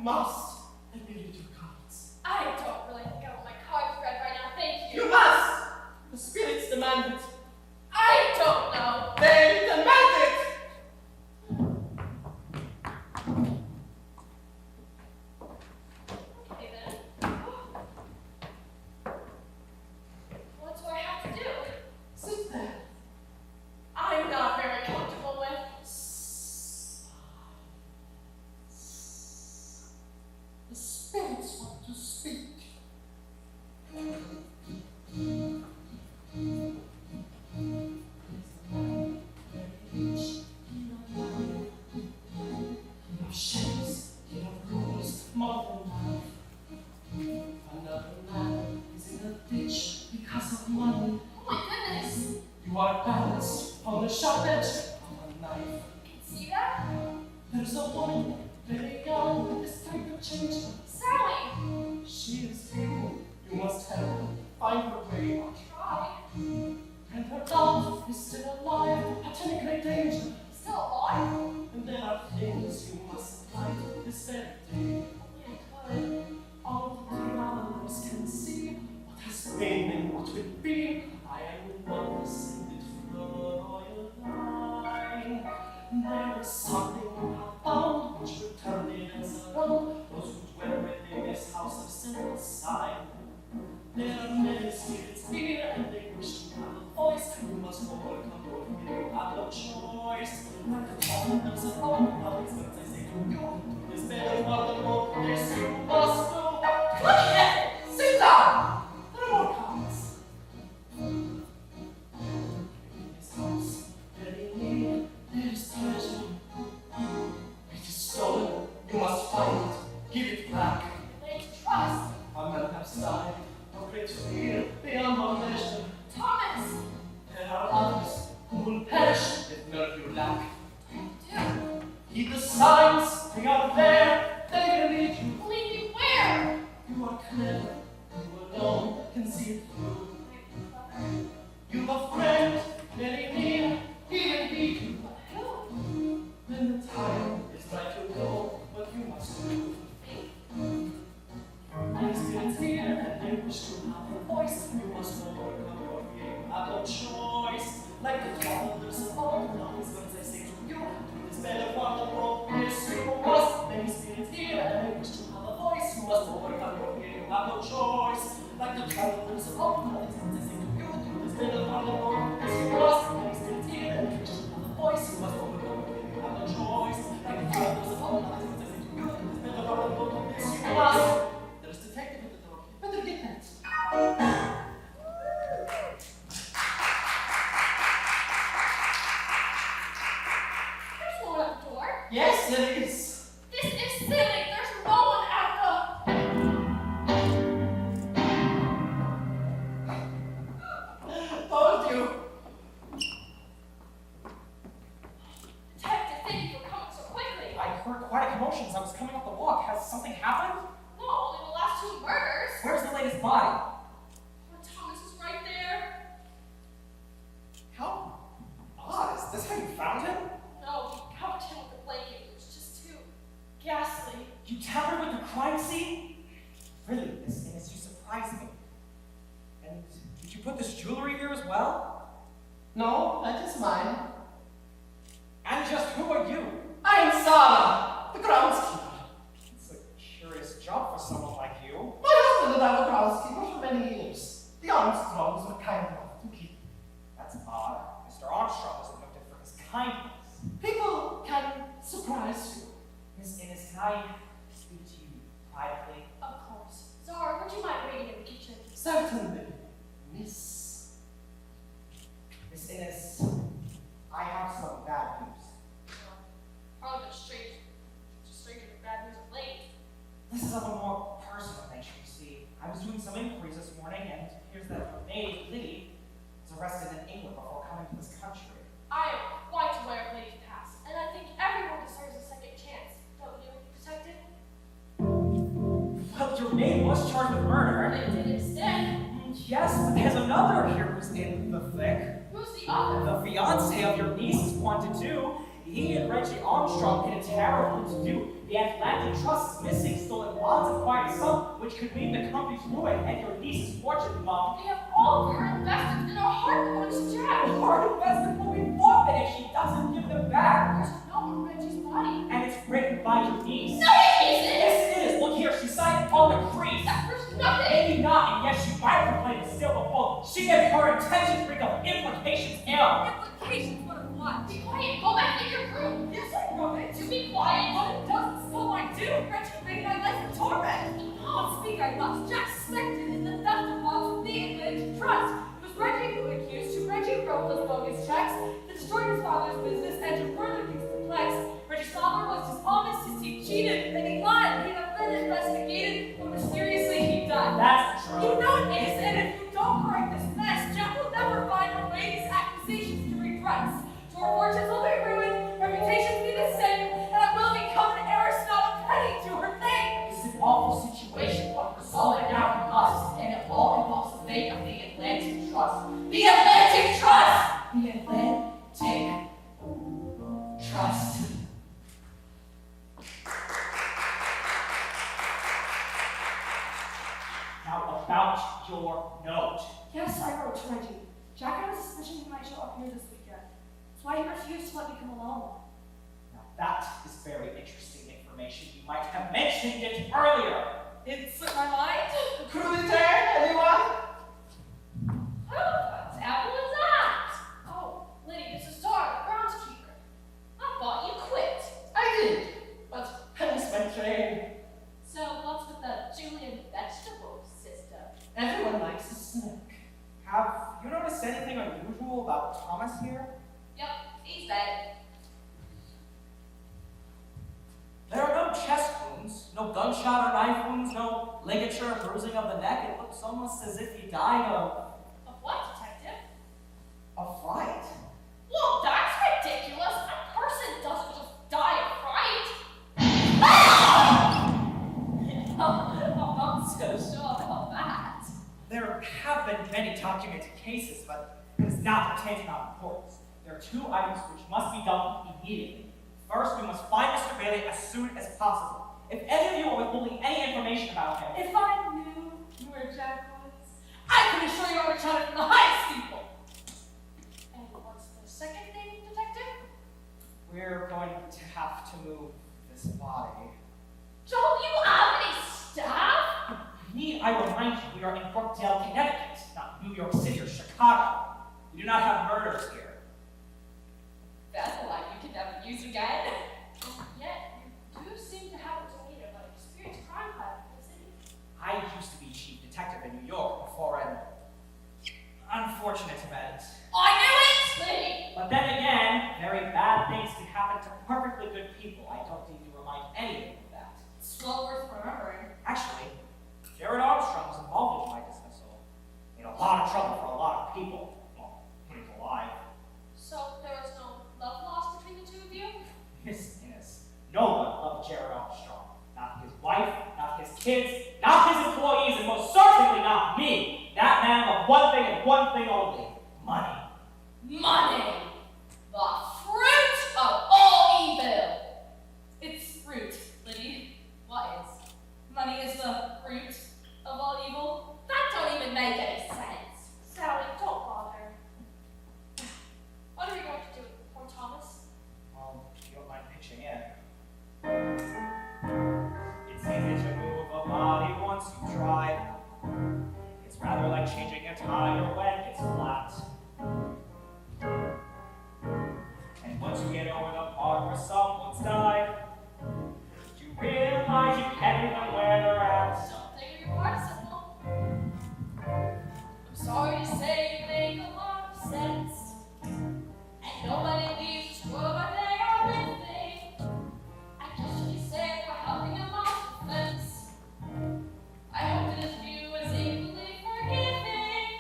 Must admit your cards. I don't really think I want my You are balanced on the sharp edge of a knife. Can see that? There's a woman very young with this type of change. Sally! She is ill. You must help her find her way. I'll try. And her love is still alive, but in great danger. Still alive? And there are things you must fight this very day. Yeah, All the others can see what has been and what will be. I am the one descended from the royal line. There is something about which will turn the events around. Those who dwell within this house of simple sign. There are many spirits here, and they wish to have a voice. You must overcome your fear, you have no choice. Like the problems of all now these words I say to you. This better not the more this you must do. Go ahead, sit down. There are more cards. In this house, very near, there is treasure. It is stolen. You must find it. Give it back. they trust. Our men have sighed. No great fear beyond our measure. Thomas! There are others who will perish if none of you lack. Do. Heed the signs, they are there, they will lead you. Lead me where? You are clever, you alone can see it through. You've a friend, very near, he will lead you. But who? When the time is right, you know what you must do. These spirits here, and they wish to have a voice. You must overcome your fear, you have no choice. Like the fathers of old, now these words I say to you. Do this better while the world is you must. Many spirits here, and they wish to have a voice. You must overcome your fear, you have no choice. Like the fathers of old, now these words I say to you. Do this better while the world is you must. Many spirits here, and they wish to have a voice. You must overcome your fear, you have no choice. Like the fathers of old, now these words I say to you. Do this better while the world is you must. There's a detective at the door. Better get that. There's no one at the door. Yes, there is. This is silly. There's no one at the... Told you. Detective, thank you for coming so quickly. I heard quite a commotion as I was coming up the walk. Has something happened? No, only the last two murders. Where's the latest body? Poor Thomas is right there. How odd. Is this how you found him? No, he covered him with a blanket. It was just too ghastly. You tampered with the crime scene? Really, Miss Innes, you surprised me. And did you put this jewelry here as well? No, that is mine. And just who are you? I am Sarah, the groundskeeper. It's a curious job for someone like you. My husband and I were groundskeepers for many years. The Armstrongs were kind enough to keep. That's odd. Mr. Armstrong was noted for his kindness. People can surprise you. Miss Innes, can I speak to you privately? Of course. Zara, would you mind waiting in the kitchen? Certainly, Miss. Miss Innes, I have some bad news. Probably been strange. Just stranger than bad news of late. This is of a more personal nature, you see. I was doing some inquiries this morning, and it appears that your maid, Liddy, was arrested in England before coming to this country. I am quite aware of Lady's past, and I think everyone deserves a second chance. Don't you, Detective? Well, your maid was charged with murder. They did instead. Yes, but there's another here who's in the thick. Who's the other? The fiancé of your niece is wanted too. He and Reggie Armstrong did a terrible to do. The Atlantic Trust is missing stolen bonds of quite a sum, which could mean the company's ruin and your niece's fortune, Mom. We have all of her investments in our hard-earned jack. Her investment will be forfeited if she doesn't give them back. There's no on Reggie's body. And it's written by your niece. No, it isn't! Yes, it is. Look here, she signed on the crease. That proves nothing! Maybe not, and yes, she might proclaim it still before. She and her intentions bring up implications ill. Implications? What of what? Be quiet. Go back in your room. Yes, I know it. To be quiet. What it does, so I do. Reggie made my life a torment. Don't speak, I must. Jack suspected in the theft of bonds from the Atlantic Trust. It was Reggie who accused, who Reggie wrote those bogus checks that destroyed his father's business and to further things complex. Reggie's father was dishonest, his teeth cheated, and he lied. He had been investigated, but mysteriously he died. That's true. You know it is, and if you don't correct this mess, Jack will never find a way these accusations sake of the Atlantic Trust. The Atlantic Trust! The Atlantic Trust. Now about your note. Yes, I wrote to Reggie. Jack had a suspicion he might show up here this weekend. That's why he refused to let me come alone. Now that is very interesting information. You might have mentioned it earlier. It slipped my mind. Crew return, anyone? What apple is that? Oh, Liddy, this is Dora, the groundskeeper. I thought you quit. I did, but I missed my train. So what's with the Julian vegetable system? Everyone likes a snack. Have you noticed anything unusual about Thomas here? Yep, he's dead. There are no chest wounds, no gunshot or knife wounds, no ligature or bruising of the neck. It looks almost as if he died of Of what, detective? a fright. Well, that's ridiculous. A person doesn't just die of fright. I'm not so sure about that. There have been many documented cases, but it is not of tantamount importance. There are two items which must be done immediately. First, we must find Mr. Bailey as soon as possible. If any of you are withholding any information about him, If I knew you were Jack Woods, I can assure you I would try it from the highest people. And what's the second thing, detective? we're going to have to move this body. Don't you have any staff? Need I remind you, we are in Brookdale, Connecticut, not New York City or Chicago. We do not have murders here. That's a line you can never use again. And yet, you do seem to have a demeanor of an experienced crime pilot in the city. I used to be chief detective in New York before an unfortunate event. I knew it! Liddy! But then again, very bad things can happen to perfectly good people. I don't need to remind anyone of that. It's well worth remembering. Actually, Jared Armstrong was involved in my dismissal. Made a lot of trouble for a lot of people. Well, pretty alive. So there was no love lost between the two of you? Miss Innes, no one loved Jared Armstrong. Not his wife, not his kids, not his employees, and most certainly not me. That man loved one thing and one thing only: money. Money! The fruit of all evil! It's fruit, Liddy. What is? Money is the fruit of all evil? That don't even make any sense. Sally, don't bother. What are we going to do with poor Thomas? Well, you don't mind pitching in. It's easy to move a body once you try. It's rather like changing a tire when it's flat. And once you get over the part where someone's died, you realize you can't even where they're at. Don't think of your participle. I'm sorry to say you make a lot of sense. And nobody leaves this world by they are living. I guess you could say we're helping him off the fence. I hope that his view is equally forgiving.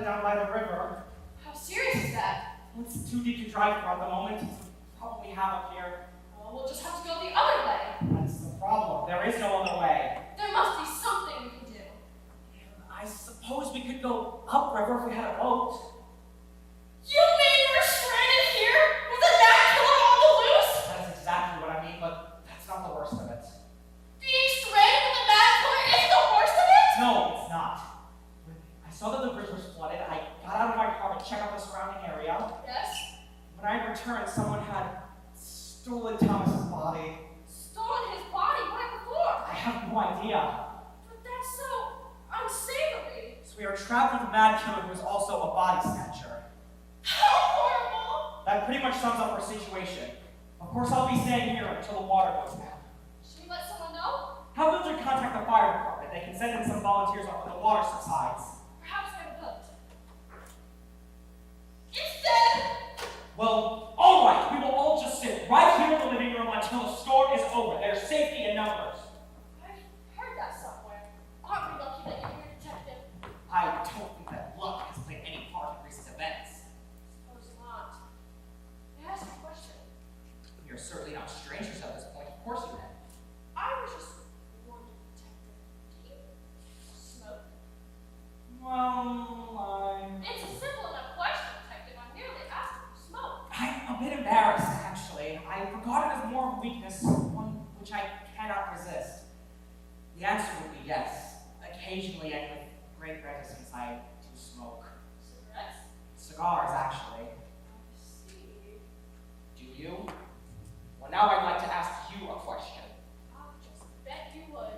flooded down by the river. How serious is that? It's too deep to drive for at the moment. It's the problem we have up here. Well, we'll just have to go the other way. That's the problem. There is no other way. There must be something we can do. I suppose we could go upriver if we had a boat. You mean we're stranded here with a mad killer on the loose? That is exactly what I mean, but that's not the worst of it. Being stranded with a mad killer is the worst of it? No, it's not. When I saw that the bridge was flooded, I got out of my car to check out the surrounding area. Yes. When I returned, someone had stolen Thomas's body. Stolen his body? What for? I have no idea. But that's so unsavory. So we are trapped with a mad killer who is also a body snatcher. How horrible! That pretty much sums up our situation. Of course, I'll be staying here until the water goes down. Should we let someone know? Have Villager contact the fire department. They can send in some volunteers off when the water subsides. Perhaps they have a boat. Instead! Well, all right. We will all just sit right here in the living room until the storm is over. There's safety in numbers. I've heard that somewhere. Aren't we lucky that you're here, Detective? I don't think that luck has played any part in recent events. Suppose not. May I ask a question? You're certainly not strangers at this point, of course you have. I was just wondering, Detective. Do you smoke? Well, It's a simple enough question, Detective. I merely asked if you smoke. I'm a bit embarrassed, actually. I regard it as more of a weakness, one which I cannot resist. The answer would be yes. Occasionally, and with great reticence, I do smoke. Cigarettes? Cigars, actually. I see. Do you? Well, now I'd like to ask you a question. I'll just bet you would.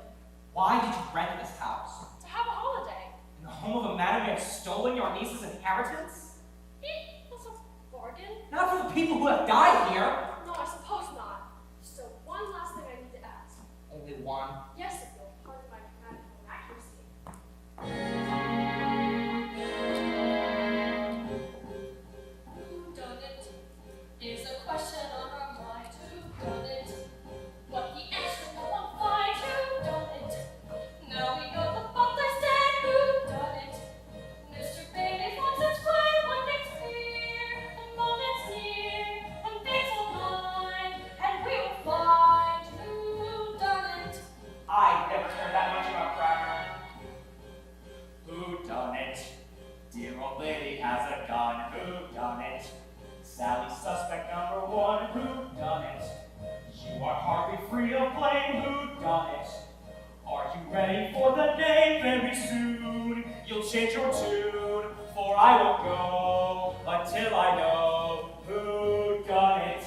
Why did you rent this house? To have a holiday. In the home of a man who may have stolen your niece's inheritance? It was a bargain. Not for the people who have died here. No, I suppose not. So one last thing I need to ask. Only one. Yes, if you'll pardon my grammatical inaccuracy. Who done it? Is a question on our mind. Who done it? What the answer no one finds. Who done it? Now we know the fault is dead. Who done it? Mr. Bailey wants us right one next year. The moment's near, and things will lie, and we will find who done it. I never cared that much about grammar. Who done it? Dear old lady has a gun. Who done it? Sally, suspect number one. Who done it? You are hardly free of blame. Who done it? Are you ready for the name? Very soon you'll change your tune, for I won't go until I know who done it.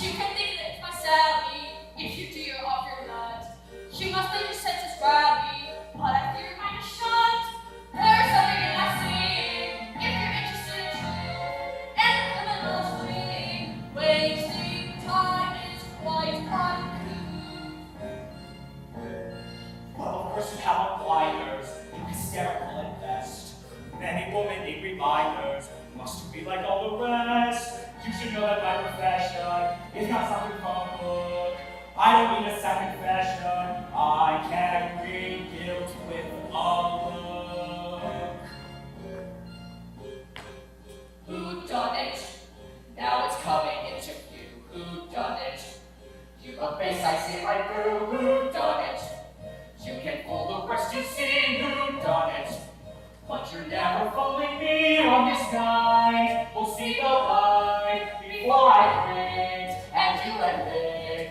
You can think that it's my Sally, if you do your off your nut. You must think your senses grab me, but I fear mine is shut. There's something you're not seeing, if you're interested in truth, and the criminal's fleeing. Wasting time is quite uncouth. Well, of course you have on blinders, you're hysterical at best. Many women need reminders, must be like all the rest. You should know that my profession is not something from a book. I don't need a second confession, I can read guilt with a look. Who done it? Now it's coming into view. Who done it? You a base I see right through. Who done it? You can fool the rest you see. Who done it? But you're never fooling me on this night. We'll see the light before I quit, and you admit.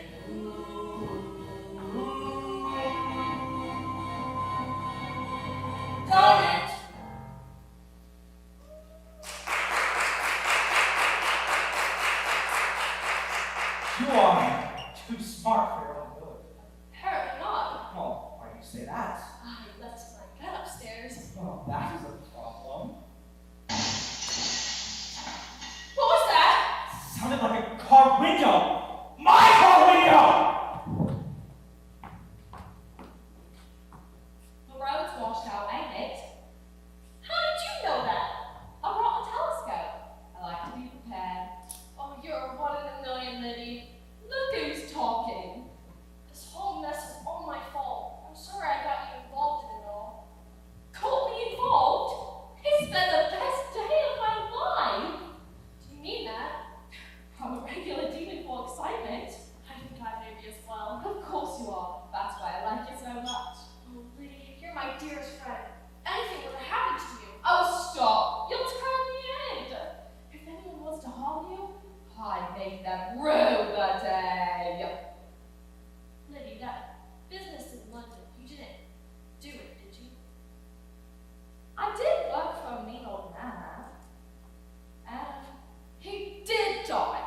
Done it. You are too smart for your own good. Apparently not. Well, why do you say that? I left my gun upstairs. Well, that is a problem. dearest friend. Anything would have happened to you. Oh, stop. You'll turn me in. If anyone wants to harm you, I make them rue the day. Liddy, that business in London, you didn't do it, did you? I did work for a mean old man. And he did die.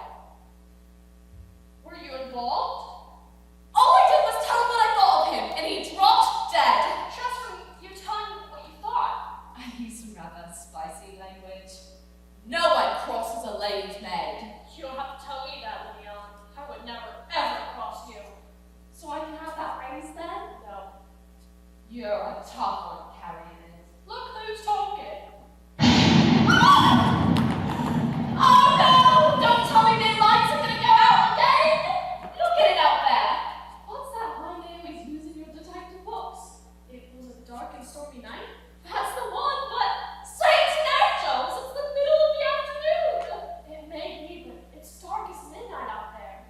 Were you involved? All I did was tell him what I thought of him, and he dropped dead. Just from you telling me what you thought. I use some rather spicy language. No one crosses a lady's maid. You don't have to tell me that, Leon. I would never, ever cross you. So I can have that raise then? No. You're a tough one carrying it. Look who's talking. Oh no! Don't tell me the lights are gonna go out again! Look at it out there! What's that line they always use in your detective books? It was a dark and stormy night? That's the one, but Saints and angels! It's the middle of the afternoon! It may be, but it's dark as midnight out there.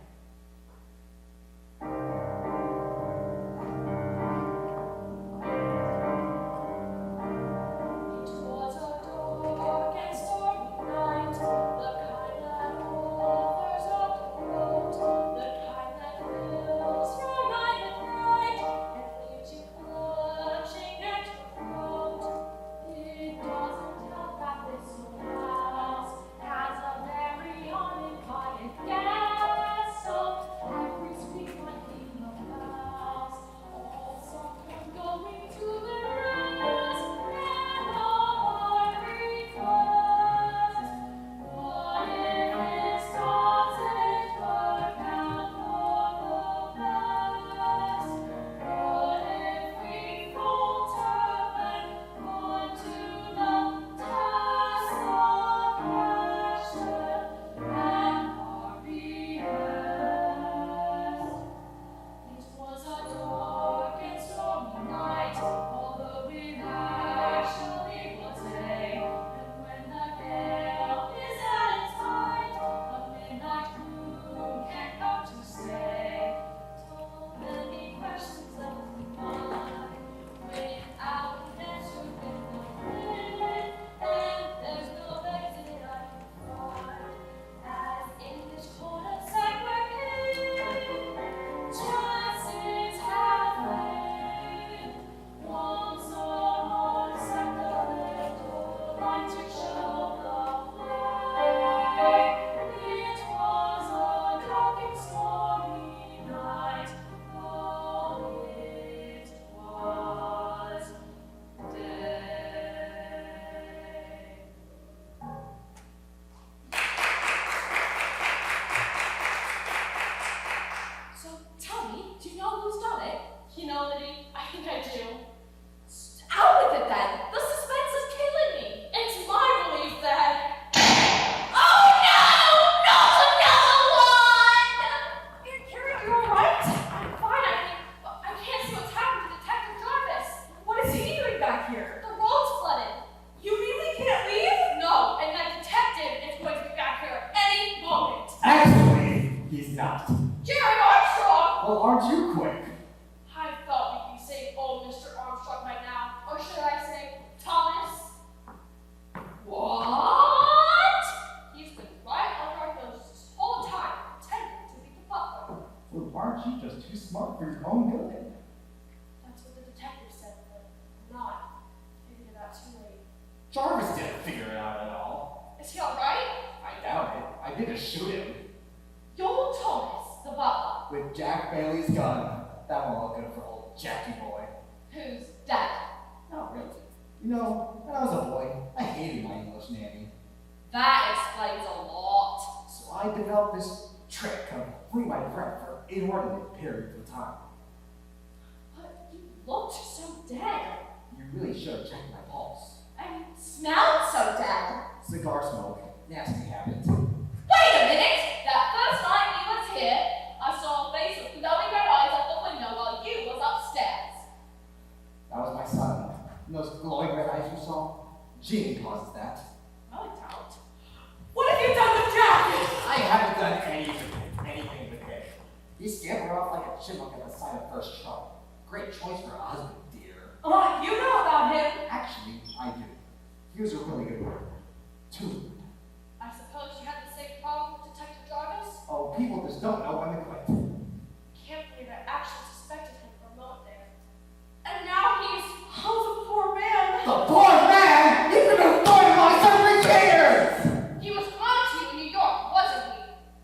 It was a dark and stormy night, the kind that authors often wrote, the kind that fills your mind with fright and leaves you clutching at your throat. It doesn't help that this old house has a very uninvited guest, so every street might be a mouse, or someone going to the rest, and all I request. What if this doesn't work out for the best? What if we falter when on to the task of passion and our behest? It was a dark and stormy night, although it actually was day. And when the gale is at its height, a midnight moon can't come to stay. So many questions of mine, without an answer, with no friend, and there's no exit I can find. As in this cul-de-sac we're in, chances have lain. Once someone set the little light to show the way. It was a dark and stormy night, though it was day. So tell me, do you know who's done it? You know, Liddy, I think I do. Out with it then! The suspense is killing me! It's my belief that. Oh no! Not another one! You're alright? I'm fine, I can't see what's happened to Detective Jarvis. What is he doing back here? The road's flooded. You really can't leave? No, and that detective is going to be back here any moment. Actually, he's not. Jerry Armstrong! Well, aren't you quick? I thought we'd be saying old Mr. Armstrong right now. Or should I say Thomas? What? He's been right under our noses this whole time, pretending to be the butler. Well, aren't you just too smart for your own good? That's what the detective said, but I'm not. Figured it out too late. Jarvis didn't figure it out at all. Is he alright? I doubt it. I didn't shoot him. Yo, Thomas, the butler. With Jack Bailey's gun. That won't look good for old Jackie boy. Who's dead? Not really. You know, when I was a boy, I hated my English nanny. That explains a lot. So I developed this trick of holding my breath for inordinate periods of time. But you looked so dead. You really should have checked my pulse. And smelled so dead. Cigar smoke, nasty habit. Wait a minute! That first night he was here, I saw a face with glowing red eyes at the window while you was upstairs. That was my son. And those glowing red eyes you saw? Jeannie causes that. No, I don't. What have you done with Jack? I haven't done anything with him. He scampered off like a chipmunk at the sight of first trouble. Great choice for a husband, dear. You know Use a really good word. Too good. I suppose you had the same problem with Detective Jarvis? Oh, people just don't know when to quit. Can't believe I actually suspected him for a moment there. And now he's, oh, the poor man. The poor man! He's been employed my son for years! He was on to you in New York, wasn't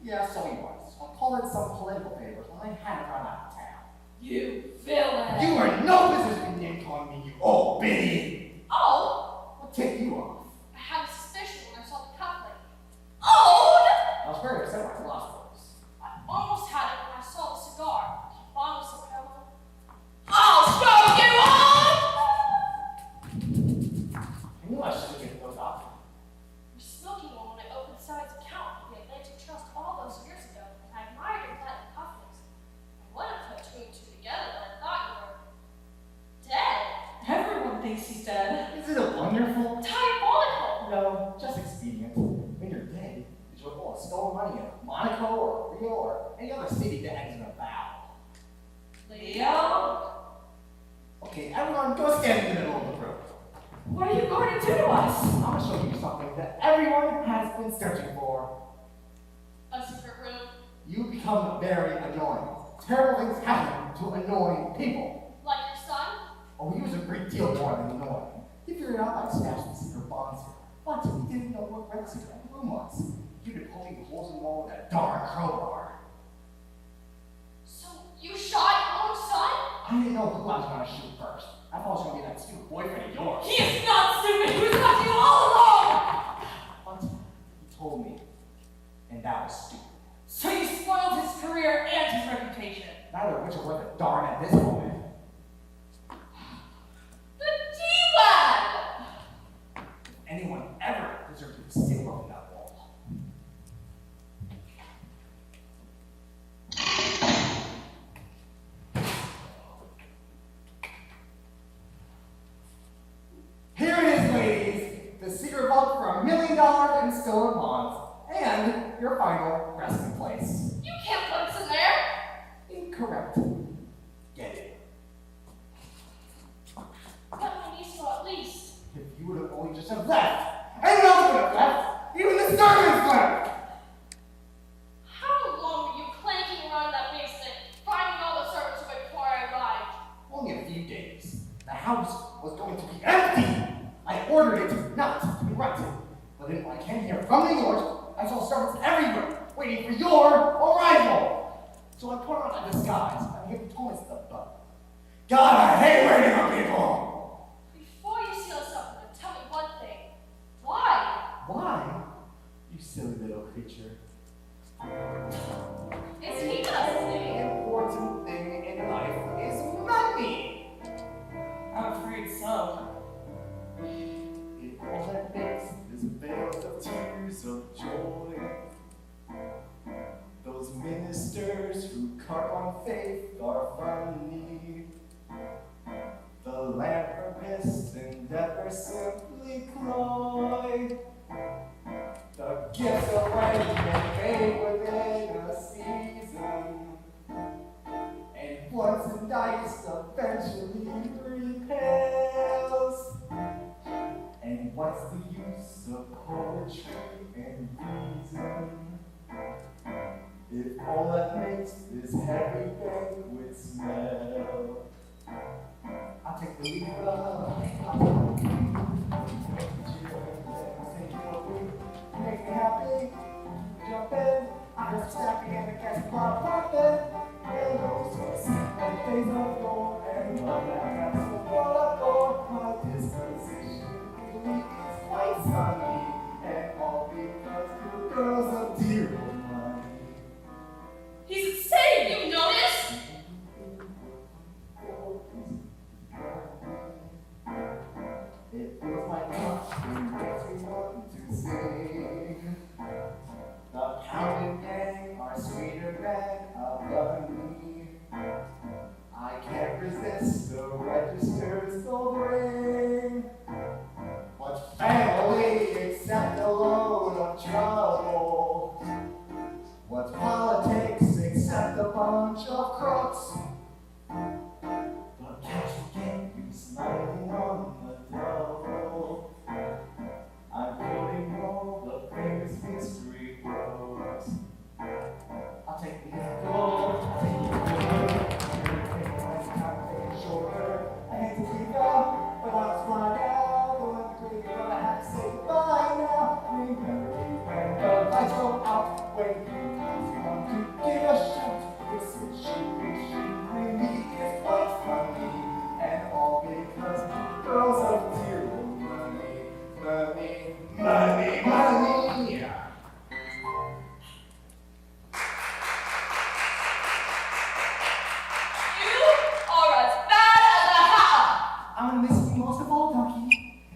he? Yeah, so he was. I called in some political papers when I had to run out of town. You villain. You were in no position to name calling me, you old biddy! Oh, What tipped you off? I had a suspicion when I saw the cufflink. Oh! I was very upset when I lost those. I almost had it when I saw the cigar. The bottle was so powerful. I'll show you all! I knew I should have given those up. You're smoking one when I opened Side's account with the Atlantic Trust all those years ago, and I admired your platinum cufflinks. I would have put two and two together, but I thought you were dead. Everyone thinks he's dead. Isn't it wonderful? Diabolical! No, just expedient. When you're dead, it's your fault. Stolen money in Monaco or Rio or any other city that ends in a vowel. Leo? Okay, everyone, go stand in the middle of the room. What are you going to do to us? I'm gonna show you something that everyone has been searching for. A secret room? You become very annoying. Terrible things happen to annoying people. Like your son? Oh, he was a great deal more than annoying. He figured out I stashed the secret bonds here, but he didn't know what red secret room was. You could poke holes in the wall with that darn crowbar. So you shot your own son? I didn't know who I was gonna shoot first. I thought it was gonna be that stupid boyfriend of yours. He is not stupid! He was with you all along! But he told me, and that was stupid. So you spoiled his career and his reputation. Neither of which are worth a darn at this moment. The D-Lab! If anyone ever deserved to be still on that wall. Here it is, ladies. The secret vault for $1 million in stolen bonds. And your final resting place. You can't put us in there! Incorrect. Get it. Let my niece go at least. If you would have only just have left, anyone else would have left. Even the servants left. How long were you clanking around that basement, finding all the servants before I arrived? Only a few days. The house was going to be empty. I ordered it not to be rented. But then when I came here from New York, I saw servants everywhere waiting for your arrival. So I put on a disguise and gave Thomas the butt. God, I hate waiting on people. Before you seal us up, tell me one thing. Why? Why? You silly little creature. Is he listening? The important thing in life is money. I'm afraid so. It all that makes is veils of tears of joy. Those ministers who carp on faith are funny. The philanthropists endeavor simply cloy. The gifts of life get paid within a season. And once and dice eventually repels. And what's the use of poetry and reason if all that makes this heavy banquet smell? I'll take the lead, make me happy, jump in, I just snappy and the cat's pop poppin'. Hello, sis, and things are going, and love that has so well up on my disposition. Really is quite sunny, and all because you girls are dear of money. He's insane, you notice?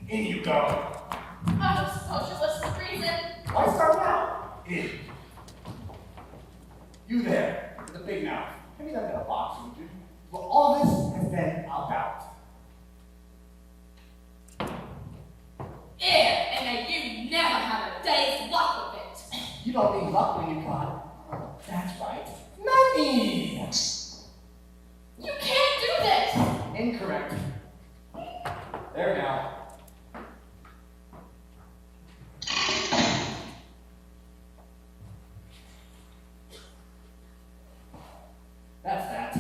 In you go. I don't suppose you listen to reason. Why start now? In. You there, with the big mouth. Give me that little box, would you? Well, all this has been about. And may you never have a day's luck with it. You don't need luck when you got. Oh, that's right. Money! You can't do this. Incorrect. There now. That's that.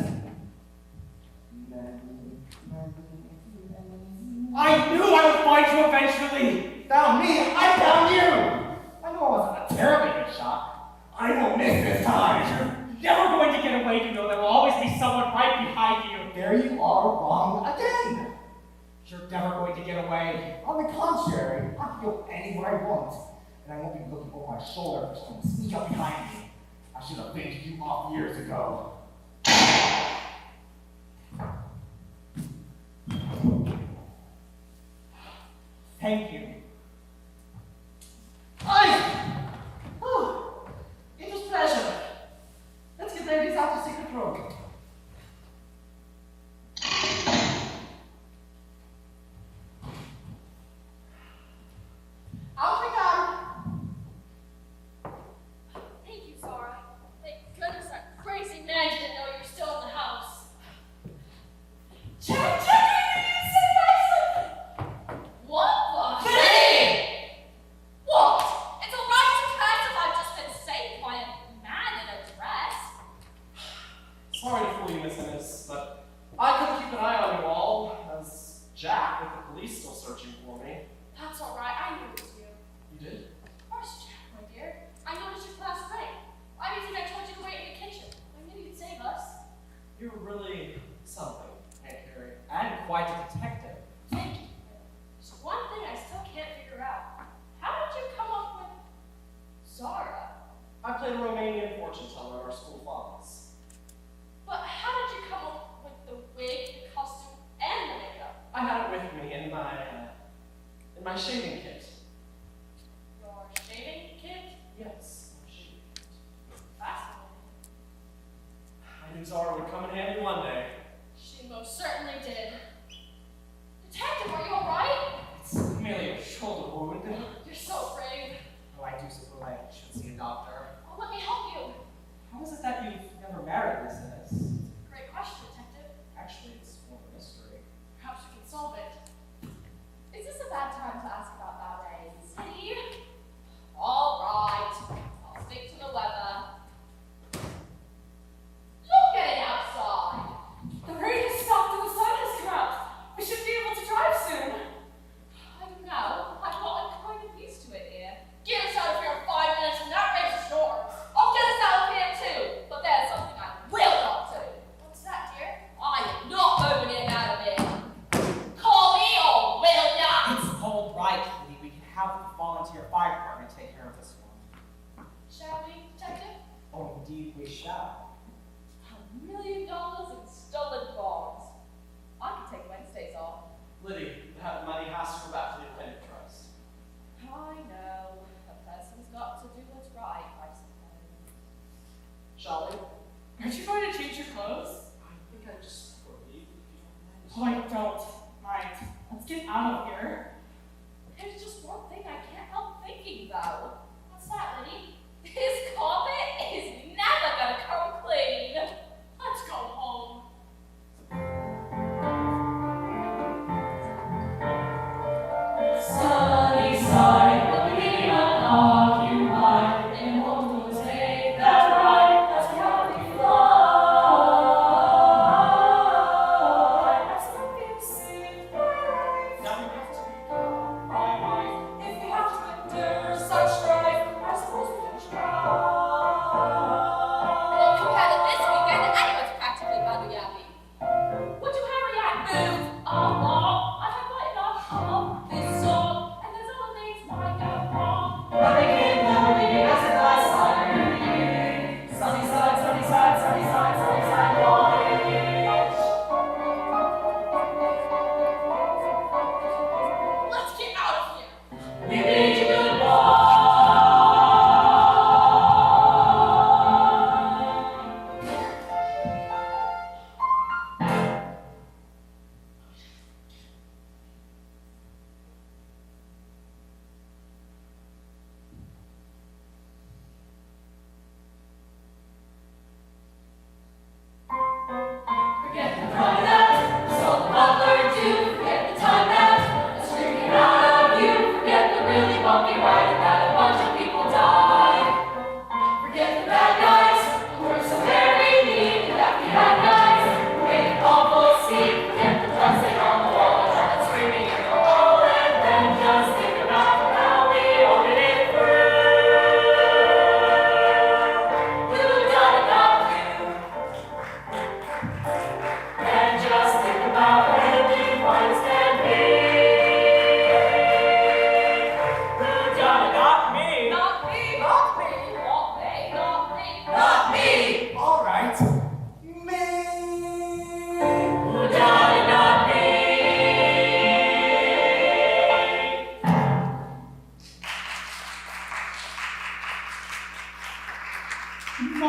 I knew I would find you eventually! Found me, I found you! I know I wasn't a terribly good shot. I won't miss this time. You're never going to get away, you know. There will always be someone right behind you. There you are wrong again. You're never going to get away. On the contrary, I can go anywhere I want. And I won't be looking over my shoulder for someone to sneak up behind me. I should have finished you off years ago. Thank you. Aye! Oh, it was pleasure. Let's get ladies out of secret room. Out we come. Thank you, Zara. Thank goodness that crazy man didn't know you were still in the house. Check, say something. What the hey? What? It's a right to pass if I've just been saved by a man in a dress. Sorry to fool you, Miss Ennis, but I couldn't keep an eye on you all, as Jack, with the police still searching for me. That's all right. I knew it was you. You did? Of course, Jack, my dear. I noticed your class rank. Why do you think I told you to wait in the kitchen? I knew you'd save us. You're really something, Aunt Carrie. And quite a detective. Thank you. There's one thing I still can't figure out. How did you come up with Zara? I played a Romanian fortune teller in our school files. But how did you come up with the wig, the costume, and the makeup? I had it with me in my shaving kit. Your shaving kit? Yes, my shaving kit. Fascinating. I knew Zara would come in handy one day. She most certainly did. Detective, are you alright? It's merely a shoulder wound. You're so brave. Oh, I do suppose I should see a doctor. Oh, let me help you. How is it that you've never married, Miss Ennis? Great question, Detective. Actually, it's more of a mystery. Perhaps you can solve it. Is this a bad time to ask about ballets? Steve? All right. I'll stick to the weather. Look at it outside.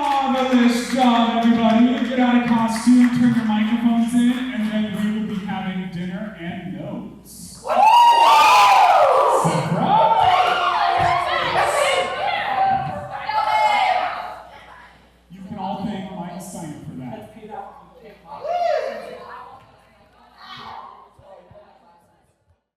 Marvelous job, everybody. Get out of costume, turn your microphones in, and then we will be having dinner and notes. What?